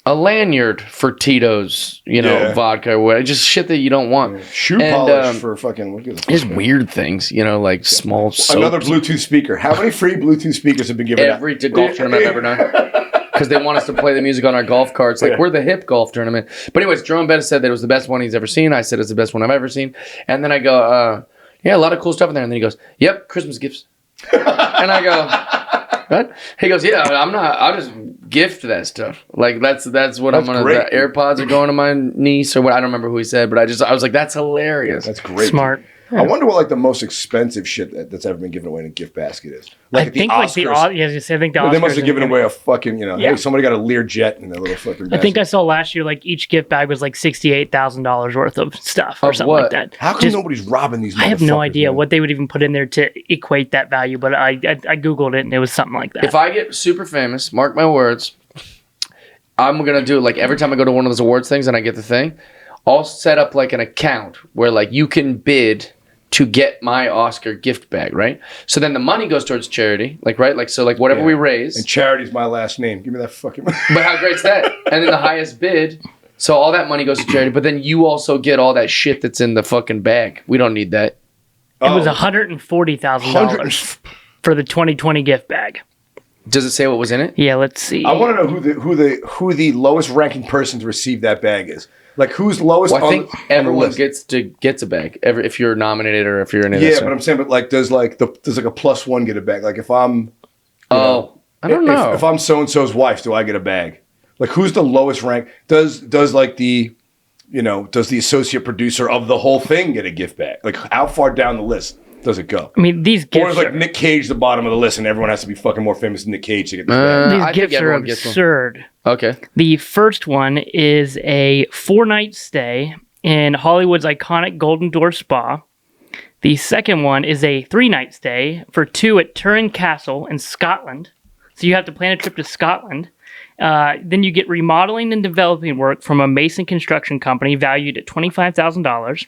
a lanyard for Tito's, you know, Yeah. vodka or whatever. Just shit that you don't want. Shoe And, polish for fucking... What is Just weird things, you know, like small soaps. Another Bluetooth speaker. How many free Bluetooth speakers have been given out? Every golf tournament I've ever done. Because they want us to play the music on our golf carts. Like, we're the hip golf tournament. But anyways, Jerome Bettis said that it was the best one he's ever seen. I said it's the best one I've ever seen. And then I go, yeah, a lot of cool stuff in there. And then he goes, yep, Christmas gifts. And I go, what? He goes, yeah, I'll just gift that stuff. Like, that's what I'm going to, the AirPods are going to my niece or what. I don't remember who he said, but I was like, that's hilarious. That's great. Smart. I wonder what like the most expensive shit that's ever been given away in a gift basket is. Like I at the think like the Oscars. yeah, I was gonna say, I think the They Oscars must have given and- away a fucking, you know, Yeah. hey, somebody got a Learjet in their little fucking basket. I think I saw last year like each gift bag was like $68,000 worth of stuff or Of something what? like that. How come Just- nobody's robbing these I have no motherfuckers, idea man? what they would even put in there to equate that value, but I googled it and it was something like that. If I get super famous, mark my words, I'm going to do it like every time I go to one of those awards things and I get the thing, I'll set up like an account where like you can bid to get my Oscar gift bag, right? So then the money goes towards charity, like, right? Like, so like whatever Yeah. we raise. And charity's my last name. Give me that fucking... But how great's that? And then the highest bid, so all that money goes to charity, but then you also get all that shit that's in the fucking bag. We don't need that. it was Oh. $140,000 for the 2020 gift bag. Does it say what was in it? Yeah, let's see. I want to know who the lowest ranking person to receive that bag is. Like who's lowest Well, I on, think on the everyone list? gets a bag if you're nominated or if you're in it. Yeah, but I'm saying, but like, does like a plus one get a bag? Like if I'm, Oh, I don't know. if I'm so and so's wife, do I get a bag? Like who's the lowest rank? Does like the, you know, does the associate producer of the whole thing get a gift bag? Like how far down the list does it go? I mean, these Or gifts is like are, Nick Cage the bottom of the list, and everyone has to be fucking more famous than Nick Cage to get this bag? these I think gifts are everyone gets one. absurd. Okay. The first one is a 4-night stay in Hollywood's iconic Golden Door Spa. The second one is a 3-night stay for 2 at Turin Castle in Scotland. So you have to plan a trip to Scotland. Then you get remodeling and developing work from a Mason construction company valued at $25,000.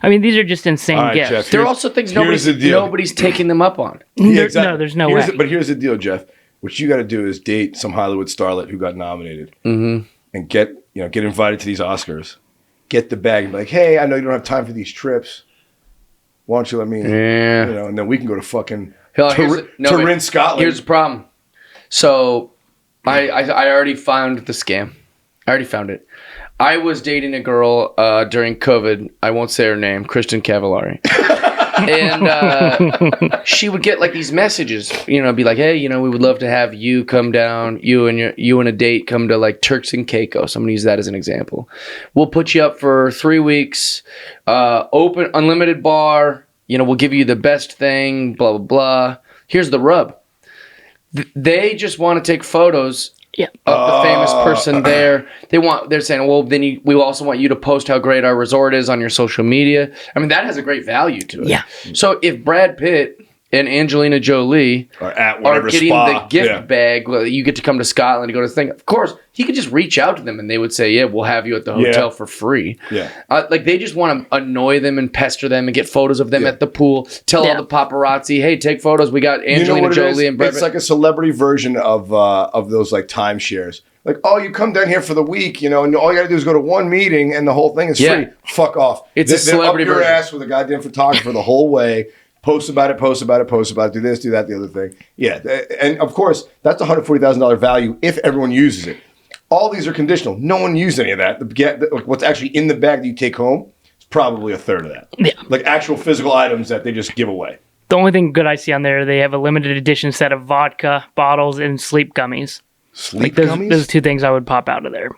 I mean, these are just insane All right, gifts. Jeff. There are Here's- also things here's the deal. nobody's taking them up on. No, there's no way. But here's the deal, Jeff. What you got to do is date some Hollywood starlet who got nominated, and get invited to these Oscars, get the bag, and be like, hey, I know you don't have time for these trips. Why don't you let me? Yeah. You know, and then we can go to fucking Hell, here's Turin, Scotland. Here's the problem. So, I already found the scam. I already found it. I was dating a girl during COVID. I won't say her name, Kristen Cavallari. And she would get like these messages, you know, be like, hey, you know, we would love to have you come down, you and a date come to like Turks and Caicos. I'm going to use that as an example. We'll put you up for 3 weeks, open, unlimited bar, you know, we'll give you the best thing, blah, blah, blah. Here's the rub. They just want to take photos of the famous person there. They're saying, well, then we also want you to post how great our resort is on your social media. I mean, that has a great value to it. Yeah. So if Brad Pitt and Angelina Jolie Or at are whatever getting spa. the gift Yeah. bag, well, you get to come to Scotland to go to the thing. Of course, he could just reach out to them and they would say, yeah, we'll have you at the hotel for free. Yeah. Like they just want to annoy them and pester them and get photos of them at the pool. Tell all the paparazzi, hey, take photos. We got Angelina Jolie and Brad It's Pitt. like a celebrity version of those like timeshares. Like, oh, you come down here for the week, you know, and all you got to do is go to one meeting, and the whole thing is free. Fuck off. It's a They're celebrity up your version. ass with a goddamn photographer the whole way. Post about it. Do this, do that, the other thing. Yeah, and of course that's $140,000 value if everyone uses it. All these are conditional. No one used any of that. What's actually in the bag that you take home is probably a third of that. Yeah. Like actual physical items that they just give away. The only thing good I see on there, they have a limited edition set of vodka bottles and sleep gummies. Sleep Those, gummies. those 2 things I would pop out of there.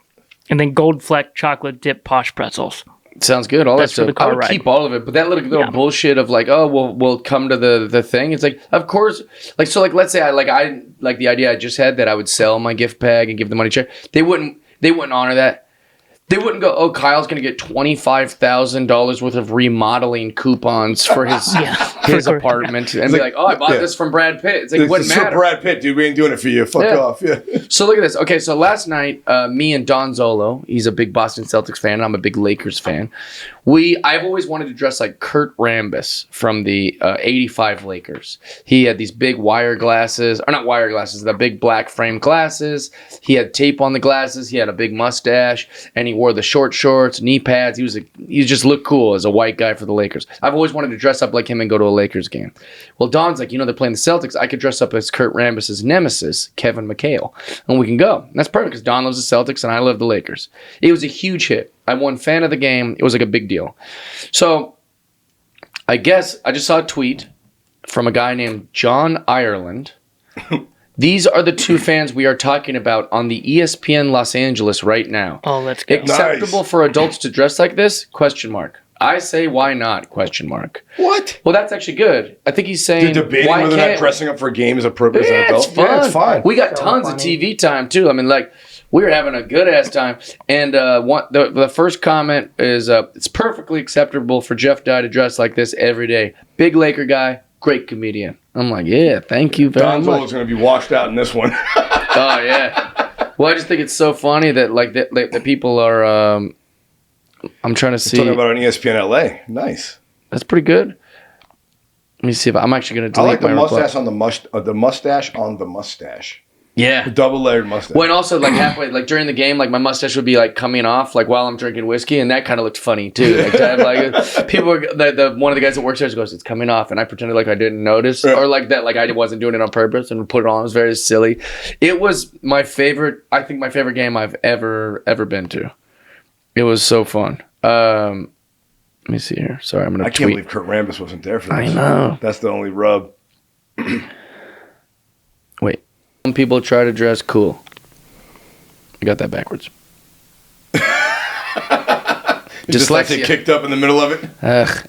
and then gold fleck chocolate dip posh pretzels. Sounds good. All That's that for the stuff. I car would ride. keep all of it, but that little Yeah. bullshit of like, oh, we'll come to the thing. It's like, of course, like so, like let's say I like the idea I just had that I would sell my gift bag and give the money check. They wouldn't honor that. They wouldn't go, oh, Kyle's going to get $25,000 worth of remodeling coupons for his his For- apartment and be like, oh, I bought this from Brad Pitt. It's like, it wouldn't It's for matter. Brad Pitt, dude. We ain't doing it for you. Fuck Yeah. off. Yeah. So look at this. Okay, so last night, me and Don Zolo, he's a big Boston Celtics fan, and I'm a big Lakers fan. I've always wanted to dress like Kurt Rambis from the '85 Lakers. He had these big wire glasses, or not wire glasses, the big black frame glasses. He had tape on the glasses. He had a big mustache, and he wore the short shorts, knee pads. He just looked cool as a white guy for the Lakers. I've always wanted to dress up like him and go to a Lakers game. Well, Don's like, they're playing the Celtics. I could dress up as Kurt Rambis' nemesis, Kevin McHale, and we can go. And that's perfect because Don loves the Celtics and I love the Lakers. It was a huge hit. I won fan of the game. It was like a big deal. So I guess I just saw a tweet from a guy named John Ireland. These are the two fans we are talking about on the ESPN Los Angeles right now. Oh, let's go. Acceptable for adults to dress like this? Question mark. I say why not? Question mark. What? Well, that's actually good. I think he's saying You're debating why whether or not can't dressing up for a game is appropriate as an yeah, adult? it's fun. Yeah, it's fine. We got So tons funny. of TV time too. I mean, like we were having a good ass time. And the first comment is, it's perfectly acceptable for Jeff Dye to dress like this every day. Big Laker guy, great comedian. I'm like, yeah, thank you very Don much. Zolo's going to be washed out in this one. Oh yeah. Well, I just think it's so funny that the people are. I'm trying to see. Talking about on ESPN LA. Nice. That's pretty good. Let me see if I'm actually going to I delete like the my reply. mustache on the mustache on the mustache. Yeah. The double layered mustache. When also like halfway, like during the game, like my mustache would be like coming off, like while I'm drinking whiskey, and that kind of looked funny too. Like, to have, like people, were, one of the guys that works there goes, "It's coming off," and I pretended like I didn't notice, Yeah. or like that, like I wasn't doing it on purpose, and put it on. It was very silly. It was my favorite. I think my favorite game I've ever been to. It was so fun. Let me see here. Sorry, I'm gonna I tweet. can't believe Kurt Rambis wasn't there for this. I know. That's the only rub. Wait. Some people try to dress cool. I got that backwards. Just like it Dyslexia. kicked up in the middle of it.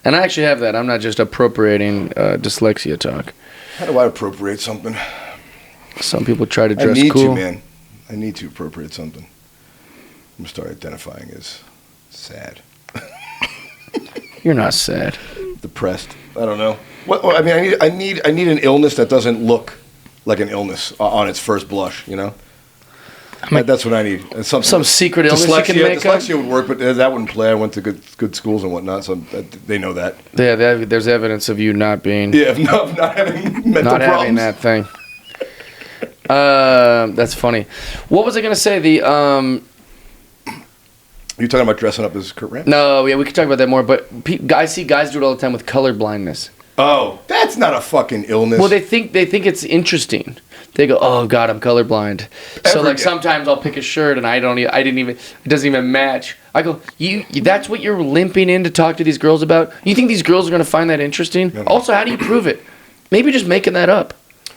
And I actually have that. I'm not just appropriating dyslexia talk. How do I appropriate something? Some people try to I dress need cool. to, man. I need to appropriate something. I'm gonna start identifying as sad, You're not sad. depressed. I don't know. What I mean, I need an illness that doesn't look like an illness on its first blush. You know, that's what I need. And Some secret illness you can make up. dyslexia would work, but that wouldn't play. I went to good schools and whatnot, so they know that. Yeah, there's evidence of you not being, Yeah, not having mental not having problems. that thing. That's funny. What was I gonna say? You're talking about dressing up as Kurt Rambis? No, yeah, we could talk about that more. But I see guys do it all the time with color blindness. Oh, that's not a fucking illness. Well, they think it's interesting. They go, "Oh God, I'm colorblind." So Every like day. sometimes I'll pick a shirt and I didn't even it doesn't even match. I go, "You that's what you're limping in to talk to these girls about? You think these girls are going to find that interesting?" No. Also, how do you prove it? Maybe just making that up.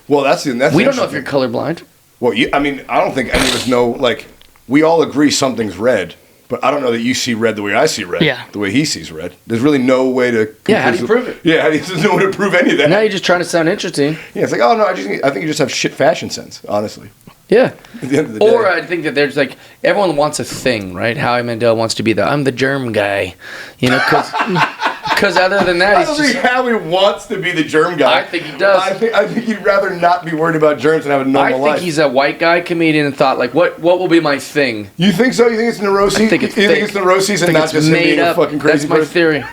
Well, that's We don't know if interesting. you're colorblind. Well, I mean, I don't think any of us know. Like, we all agree something's red, but I don't know that you see red the way I see red. Yeah. The way he sees red. There's really no way to. Yeah, how do you prove it? Yeah, there's no way to prove any of that. Now you're just trying to sound interesting. Yeah, it's like, oh no, I think you just have shit fashion sense. Honestly, Yeah. at the end of the day. Or I think that there's like everyone wants a thing, right? Howie Mandel wants to be I'm the germ guy, because other than that, I he's don't just, think Howie wants to be the germ guy. I think he does. I think he'd rather not be worried about germs and have a I normal think life. he's a white guy comedian and thought like, what will be my thing? You think so? You think it's neuroses? I think it's you fake. think it's neuroses I and think not it's just him made being up. a fucking crazy That's my person? theory.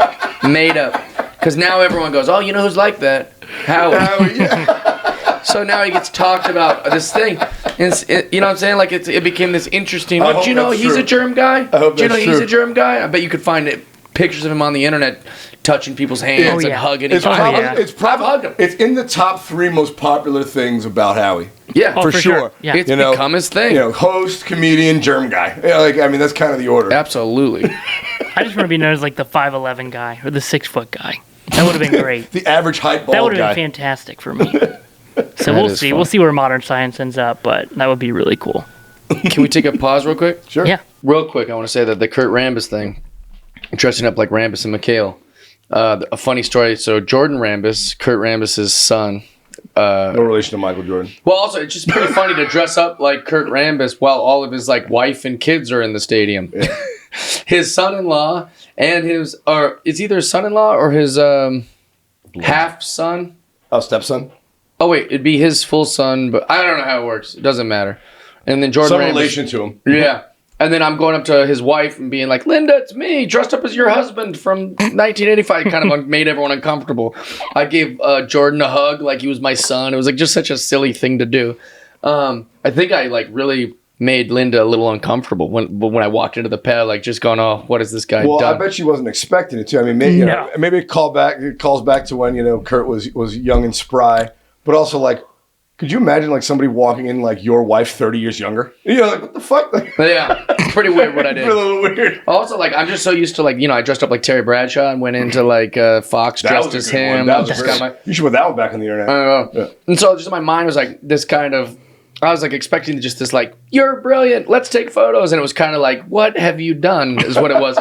Made up. Because now everyone goes, oh, you know who's like that? Howie. Howie, yeah. So now he gets talked about this thing. And you know what I'm saying? Like it became this interesting. I Oh, hope do you know that's he's true. a germ guy? I hope Do you know that's he's true. a germ guy? I bet you could find pictures of him on the internet touching people's hands Oh, and yeah. hugging It's each other. probably, yeah. it's probably, I've hugged him. it's in the top 3 most popular things about Howie. Yeah, Oh, for for sure. sure. Yeah. It's You know, become his thing. You know, host, comedian, germ guy. Yeah, like, I mean, that's kind of the order. Absolutely. I just want to be known as like the 5'11" guy or the 6-foot guy. That would have been great. The average height That bald would have guy. been fantastic for me. So That we'll is see. fun. We'll see where modern science ends up, but that would be really cool. Can we take a pause real quick? Sure. Yeah. Real quick, I want to say that the Kurt Rambis thing, dressing up like Rambis and McHale. A funny story. So Jordan Rambis, Kurt Rambis' son. No relation to Michael Jordan. Well, also it's just pretty funny to dress up like Kurt Rambis while all of his like wife and kids are in the stadium. Yeah. His son-in-law and his, or it's either his son-in-law or his half son. Oh, stepson? Oh wait, it'd be his full son, but I don't know how it works. It doesn't matter. And then Jordan Some Rambis, relation to him. yeah. And then I'm going up to his wife and being like, Linda, it's me, dressed up as your husband from 1985. Kind of made everyone uncomfortable. I gave Jordan a hug like he was my son. It was like just such a silly thing to do. I think I like really made Linda a little uncomfortable when I walked into the pad, like just going, oh, what has this guy Well, done? I bet she wasn't expecting it too. I mean, maybe it calls back to when Kurt was young and spry, but also like, could you imagine like somebody walking in like your wife 30 years younger? Like what the fuck? Like, Yeah, it's pretty weird what I a did. little weird. Also, like, I'm just so used to, like, I dressed up like Terry Bradshaw and went into, like, Fox That dressed was a as good one. him. That I was just great. got my, You should put that one back on the internet. I don't know. Yeah. And so just in my mind was, like, this kind of, I was, like, expecting just this, like, you're brilliant, let's take photos. And it was kind of like, what have you done is what it was.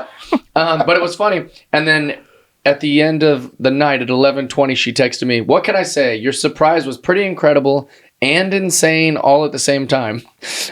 But it was funny. And then at the end of the night at 11:20, she texted me, what can I say? Your surprise was pretty incredible and insane all at the same time.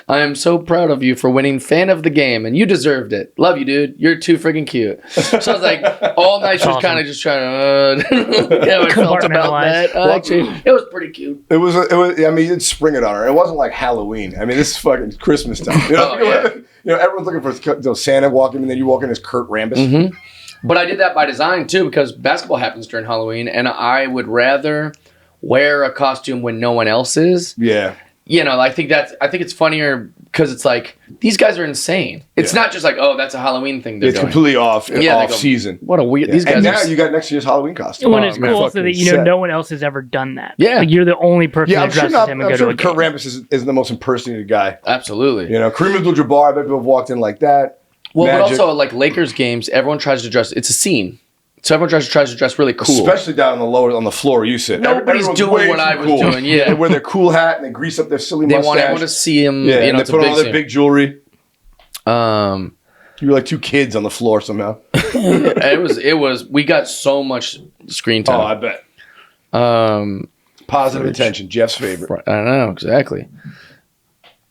I am so proud of you for winning fan of the game, and you deserved it. Love you, dude. You're too freaking cute. So I was like, all night she was Awesome. kind of just trying to get how I felt about that. Actually, it was pretty cute. It was. I mean, you'd spring it on her. It wasn't like Halloween. I mean, this is fucking Christmas time. Oh, yeah. Everyone's looking for Santa walking, and then you walk in as Kurt Rambis. Mm-hmm. But I did that by design, too, because basketball happens during Halloween, and I would rather wear a costume when no one else is. Yeah. I think it's funnier because it's like these guys are insane. It's not just like, oh, that's a Halloween thing. They're It's doing. completely off they off go, season. What a weird. These guys. And now are, you got next year's Halloween costume. When it's man. cool so that Fucking set. no one else has ever done that. Yeah. Like, you're the only person Yeah, that I'm sure, dresses him and I'm go sure to a Kurt game. Rambis isn't the most impersonated guy. absolutely. Kareem Abdul-Jabbar, I bet people have walked in like that. Well, Magic. but also like Lakers games, everyone tries to dress. It's a scene, so everyone tries to dress really cool. Especially down on the floor where you sit. Nobody's Everyone's doing way what too I was cool. doing, yeah. They wear their cool hat and they grease up their silly They mustache. want everyone to see him. Yeah, and they it's a put on big all their scene. big jewelry. Um, You were like two kids on the floor somehow. it was. We got so much screen Oh, I time. bet. Positive Attention, Jeff's favorite. I don't know exactly.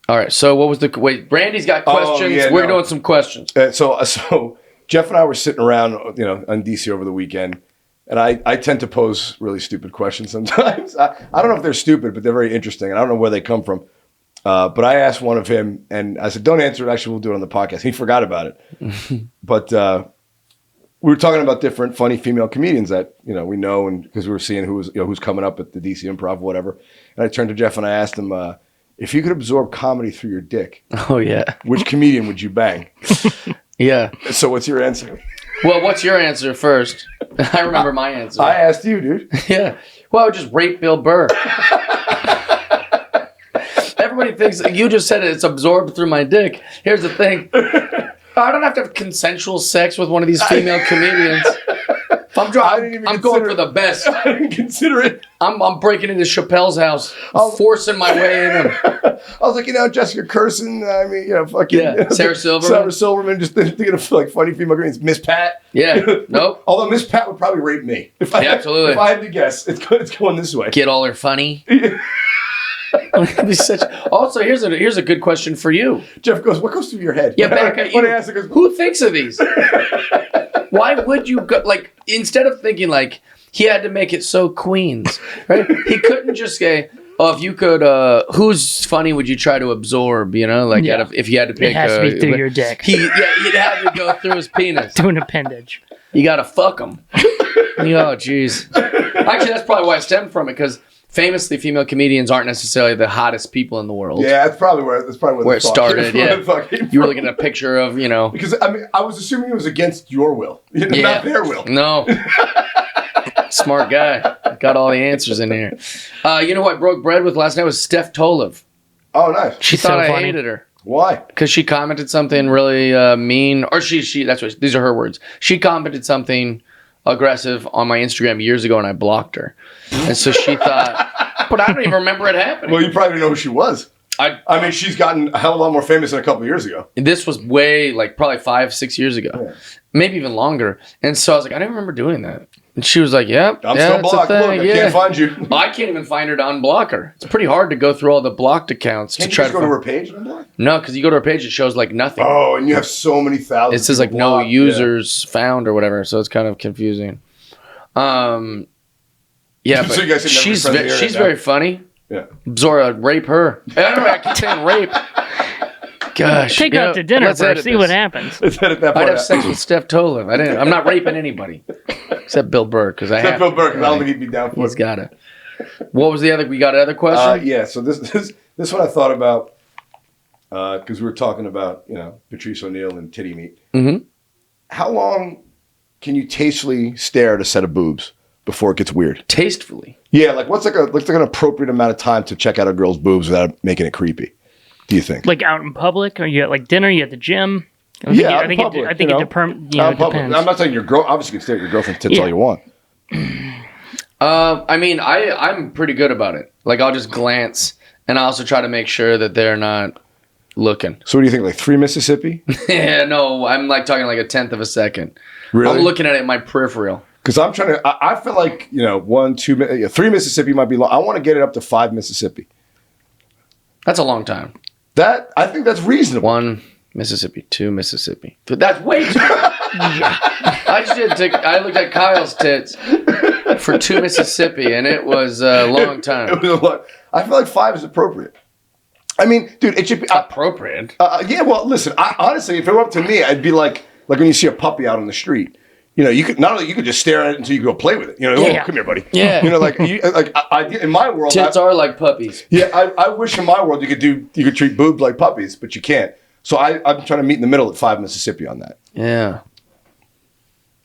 All right. So what was the wait? Brandy's got questions. yeah, We're no. doing some questions. So Jeff and I were sitting around, on DC over the weekend, and I tend to pose really stupid questions sometimes. I don't know if they're stupid, but they're very interesting, and I don't know where they come from. But I asked one of him, and I said, "Don't answer it. Actually, we'll do it on the podcast." He forgot about it, but we were talking about different funny female comedians that we know, and because we were seeing who's coming up at the DC Improv, whatever. And I turned to Jeff and I asked him, if you could absorb comedy through your dick, Oh yeah, which comedian would you bang? yeah. So what's your answer? Well, what's your answer first? I remember my answer. I asked you, dude. Yeah. Well, I would just rape Bill Burr. Everybody thinks you just said it's absorbed through my dick. Here's the thing. I don't have to have consensual sex with one of these female comedians. If I'm I didn't even I'm going consider for the best. I didn't consider it. I'm breaking into Chappelle's house, forcing my way in him. I was like, Jessica Kirson. I mean, fucking Yeah, Sarah Silverman. Sarah Silverman. Just thinking of like funny female comedians. Miss Pat. Yeah. Nope. Although Miss Pat would probably rape me. If Yeah, absolutely. If I had to guess, it's going this way. Get all her funny. It'd be such- Also, here's a good question for you. Jeff goes, "What goes through your head?" Yeah, back at When you. I asked, he goes, Who thinks of these? Why would you go like instead of thinking like he had to make it so Queens, right? He couldn't just say, "Oh, if you could, who's funny would you try to absorb?" Like Yeah. if you had to pick, It has to be through your dick. He'd have to go through his penis. To an appendage. You gotta fuck him. Oh, jeez. Actually, that's probably why it stemmed from it because famously, female comedians aren't necessarily the hottest people in the world. "Yeah, that's probably where Where the it thought started, came yeah. from. Where the thought came You were from. looking at a picture of, Because I was assuming it was against your will, not their will. No. Smart guy. Got all the answers in here. You know who I broke bread with last night was Steph Tolev. Oh, nice. She She's thought so I funny. hated her Why? because she commented something really mean, or she. That's what these are her words. She commented something aggressive on my Instagram years ago, and I blocked her. And so she thought, but I don't even remember it happening. Well, you probably didn't know who she was. I mean, she's gotten a hell of a lot more famous than a couple of years ago. This was way like probably 5-6 years ago, maybe even longer. And so I was like, I didn't remember doing that. And she was like, "Yep, I'm still blocked. Look, I can't find you. I can't even find her to unblock her. It's pretty hard to go through all the blocked accounts Can't to try you just to go to find. her page and unblock? No, because you go to her page, it shows like nothing. Oh, and you have so many thousands. It says like people no blocked. users found or whatever, so it's kind of confusing. Yeah, but So you guys should never she's be friends here she's right now? very funny. Yeah. Zora, rape her. I don't know. I keep saying rape. Gosh, Take you her know, out to dinner let's first, edit see this. what happens. Let's edit that part I'd have out. sex with Steph Tolev. I'm not raping anybody except Bill Burr because I Except have. Bill Burr, 'cause I don't think he'd be down for He's it. got it. What was the other? We got another question. Yeah, so this one I thought about because we were talking about Patrice O'Neal and titty meat. Mhm. How long can you tastefully stare at a set of boobs before it gets weird? Tastefully. Yeah, like what's like an appropriate amount of time to check out a girl's boobs without making it creepy? Do you think? Like out in public, or you at like dinner, you at the gym. Yeah, out I in think public, I think you it know. Out in public. depends. I'm not saying your girl. Obviously, you can stare at your girlfriend's tits Yeah. all you want. I mean, I'm pretty good about it. Like I'll just glance, and I also try to make sure that they're not looking. So what do you think? Like 3 Mississippi? Yeah, no, I'm like talking like a tenth of a second. Really? I'm looking at it in my peripheral. Because I'm trying to. I feel like 1, 2, 3 Mississippi might be long. I want to get it up to 5 Mississippi. That's a long time. That I think that's reasonable. 1 Mississippi, 2 Mississippi. That's way too. I just did. I looked at Kyle's tits for 2 Mississippi, and it was a long It time. was a lot. I feel like 5 is appropriate. I mean, dude, it should be. Appropriate. Yeah, well, listen. Honestly, if it were up to me, I'd be like when you see a puppy out on the street. You could not only you could just stare at it until you go play with it. Yeah. Oh, come here, buddy. Yeah. In my world, Tits are like puppies. yeah, I wish in my world you could treat boobs like puppies, but you can't. So I'm trying to meet in the middle at 5 Mississippi on that. Yeah.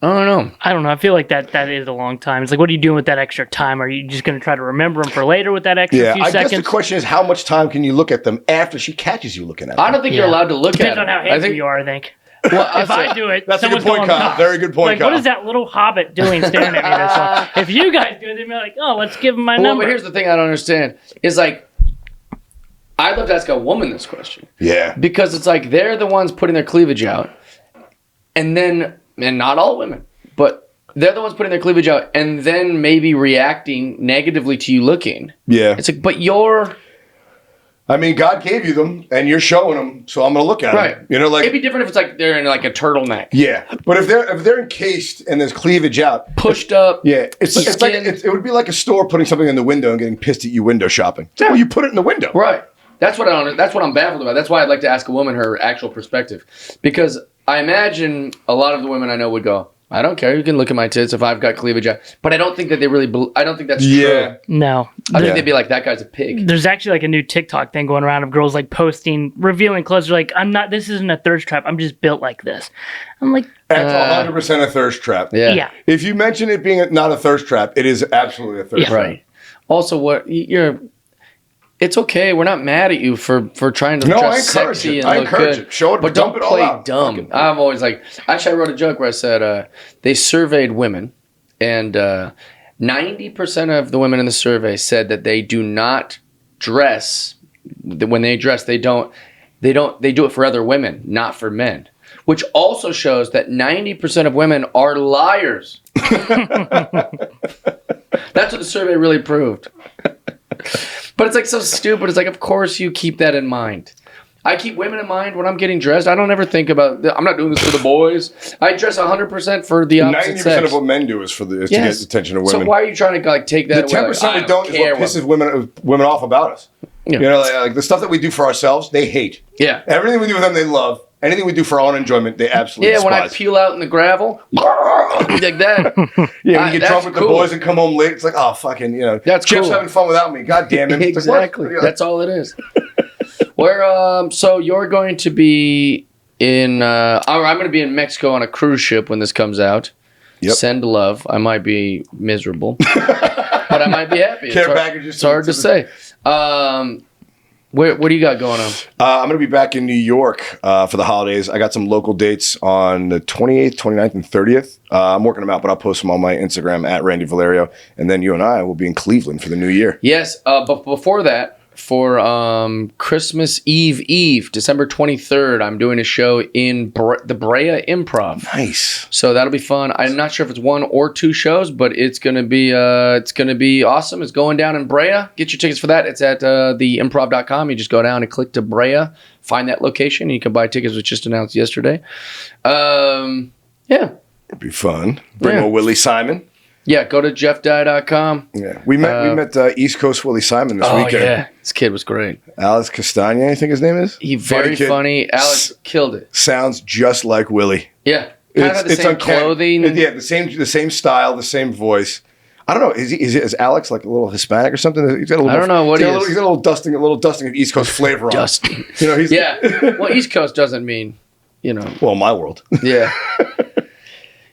I don't know. I don't know. I feel like that is a long time. It's like, what are you doing with that extra time? Are you just going to try to remember them for later with that extra Yeah, few I guess seconds? the question is how much time can you look at them after she catches you looking at them? I don't think you're allowed to look Depends at on how it. handsy you are, I think. Well, If I do it, That's a good someone's point, going, Kyle. "God." Very good point, Like, Kyle. what is that little hobbit doing staring at me this long? If you guys do it, they'd be like, oh, let's give him my Well, number. but here's the thing I don't understand is like, I'd love to ask a woman this question Yeah. because it's like they're the ones putting their cleavage out, and not all women, but they're the ones putting their cleavage out, and then maybe reacting negatively to you looking. Yeah. It's like, but you're I mean, God gave you them, and you're showing them, so I'm going to look at right. them. It'd be different if it's like they're in like a turtleneck, Yeah, but if they're encased and there's cleavage out, pushed up. yeah, it's like Skin. it would be like a store putting something in the window and getting pissed at you window shopping. It's like, well, you put it in the window. Right. That's what I'm baffled about. That's why I'd like to ask a woman her actual perspective, because I imagine a lot of the women I know would go, I don't care. You can look at my tits if I've got cleavage out. But I don't think that they really. I don't think that's Yeah. true. No. I Yeah. think they'd be like, that guy's a pig. There's actually like a new TikTok thing going around of girls like posting, revealing clothes. They're like, this isn't a thirst trap. I'm just built like this. I'm like, That's 100% a thirst trap. Yeah. yeah. If you mention it being not a thirst trap, it is absolutely a thirst Yeah. trap. Right. Also, it's okay. We're not mad at you for trying to No, I dress encourage sexy it. and I look encourage good. it. Show it, but dump don't it all play out. dumb. Fucking- I'm always like, actually, I wrote a joke where I said they surveyed women, and 90% of the women in the survey said that they do not dress. When they dress, they do it for other women, not for men. Which also shows that 90% of women are liars. That's what the survey really proved. But it's like so stupid. It's like, of course you keep that in mind. I keep women in mind when I'm getting dressed. I don't ever think about, I'm not doing this for the boys. I dress 100% for the opposite 90% sex. of what men do is to get the attention of women. So why are you trying to like take the that away? 10% Like, we don't is care what pisses women off about us. Yeah. Like the stuff that we do for ourselves, they hate. Yeah. Everything we do with them, they love. Anything we do for our own enjoyment, they absolutely Yeah, when I despise. peel out in the gravel, like that. Yeah, when you get that's drunk with the cool. boys and come home late, it's like, oh, fucking, That's Jeff's cool. having fun without me. God damn it. It's like, Exactly. what? That's all it is. So you're going to be in, I'm going to be in Mexico on a cruise ship when this comes out. Yep. Send love. I might be miserable, but I might be happy. Care packages It's hard to say. What do you got going on? I'm going to be back in New York for the holidays. I got some local dates on the 28th, 29th, and 30th. I'm working them out, but I'll post them on my Instagram at Randy Valerio. And then you and I will be in Cleveland for the new year. Yes, but before that, for Christmas Eve, December 23rd. I'm doing a show in the Brea Improv. Nice. So that'll be fun. I'm not sure if it's 1 or 2 shows, but it's gonna be awesome. It's going down in Brea. Get your tickets for that. It's at theimprov.com. You just go down and click to Brea, find that location. You can buy tickets. It was just announced yesterday. Yeah. It'd be fun. Bring Yeah. a Willie Simon. Yeah, go to jeffdye.com. Yeah, we met East Coast Willie Simon this Oh weekend. yeah, this kid was great. Alex Castagna, I think his name is. He very kid. funny. Alex killed it. Sounds just like Willie. Yeah, kind of the same uncanny. clothing. Yeah, the same style, the same voice. I don't know. Is Alex like a little Hispanic or something? He's got a little, I don't know what he he's got a is. little- He's got a little dusting of East Coast flavor on. Dusting. You know, he's Yeah. Well, East Coast doesn't mean, Well, my world. Yeah.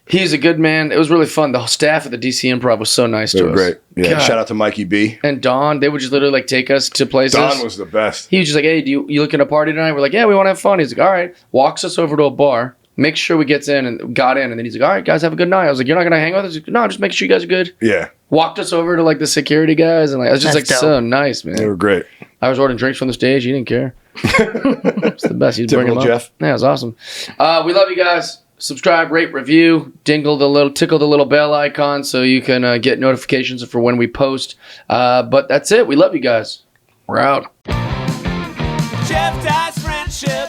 He's a good man. It was really fun. The whole staff at the DC Improv was so nice They to were us. great. Yeah. God. Shout out to Mikey B. And Don, they would just literally like take us to places. Don was the best. He was just like, "Hey, you looking to party tonight?" We're like, "Yeah, we want to have fun." He's like, "All right." Walks us over to a bar, makes sure we got in, and then he's like, "All right, guys, have a good night." I was like, "You're not gonna hang with us?" He's like, "No, just make sure you guys are good." Yeah, Walked us over to like the security guys, and like it was just That's like dope. so nice, man. they were great. I was ordering drinks from the stage. He didn't care. It's the best. He'd bring Typical them up. Jeff. Yeah, it was awesome. We love you guys. Subscribe, rate, review, tickle the little bell icon so you can get notifications for when we post. But that's it. We love you guys. We're out. Jeff Dye's Friendship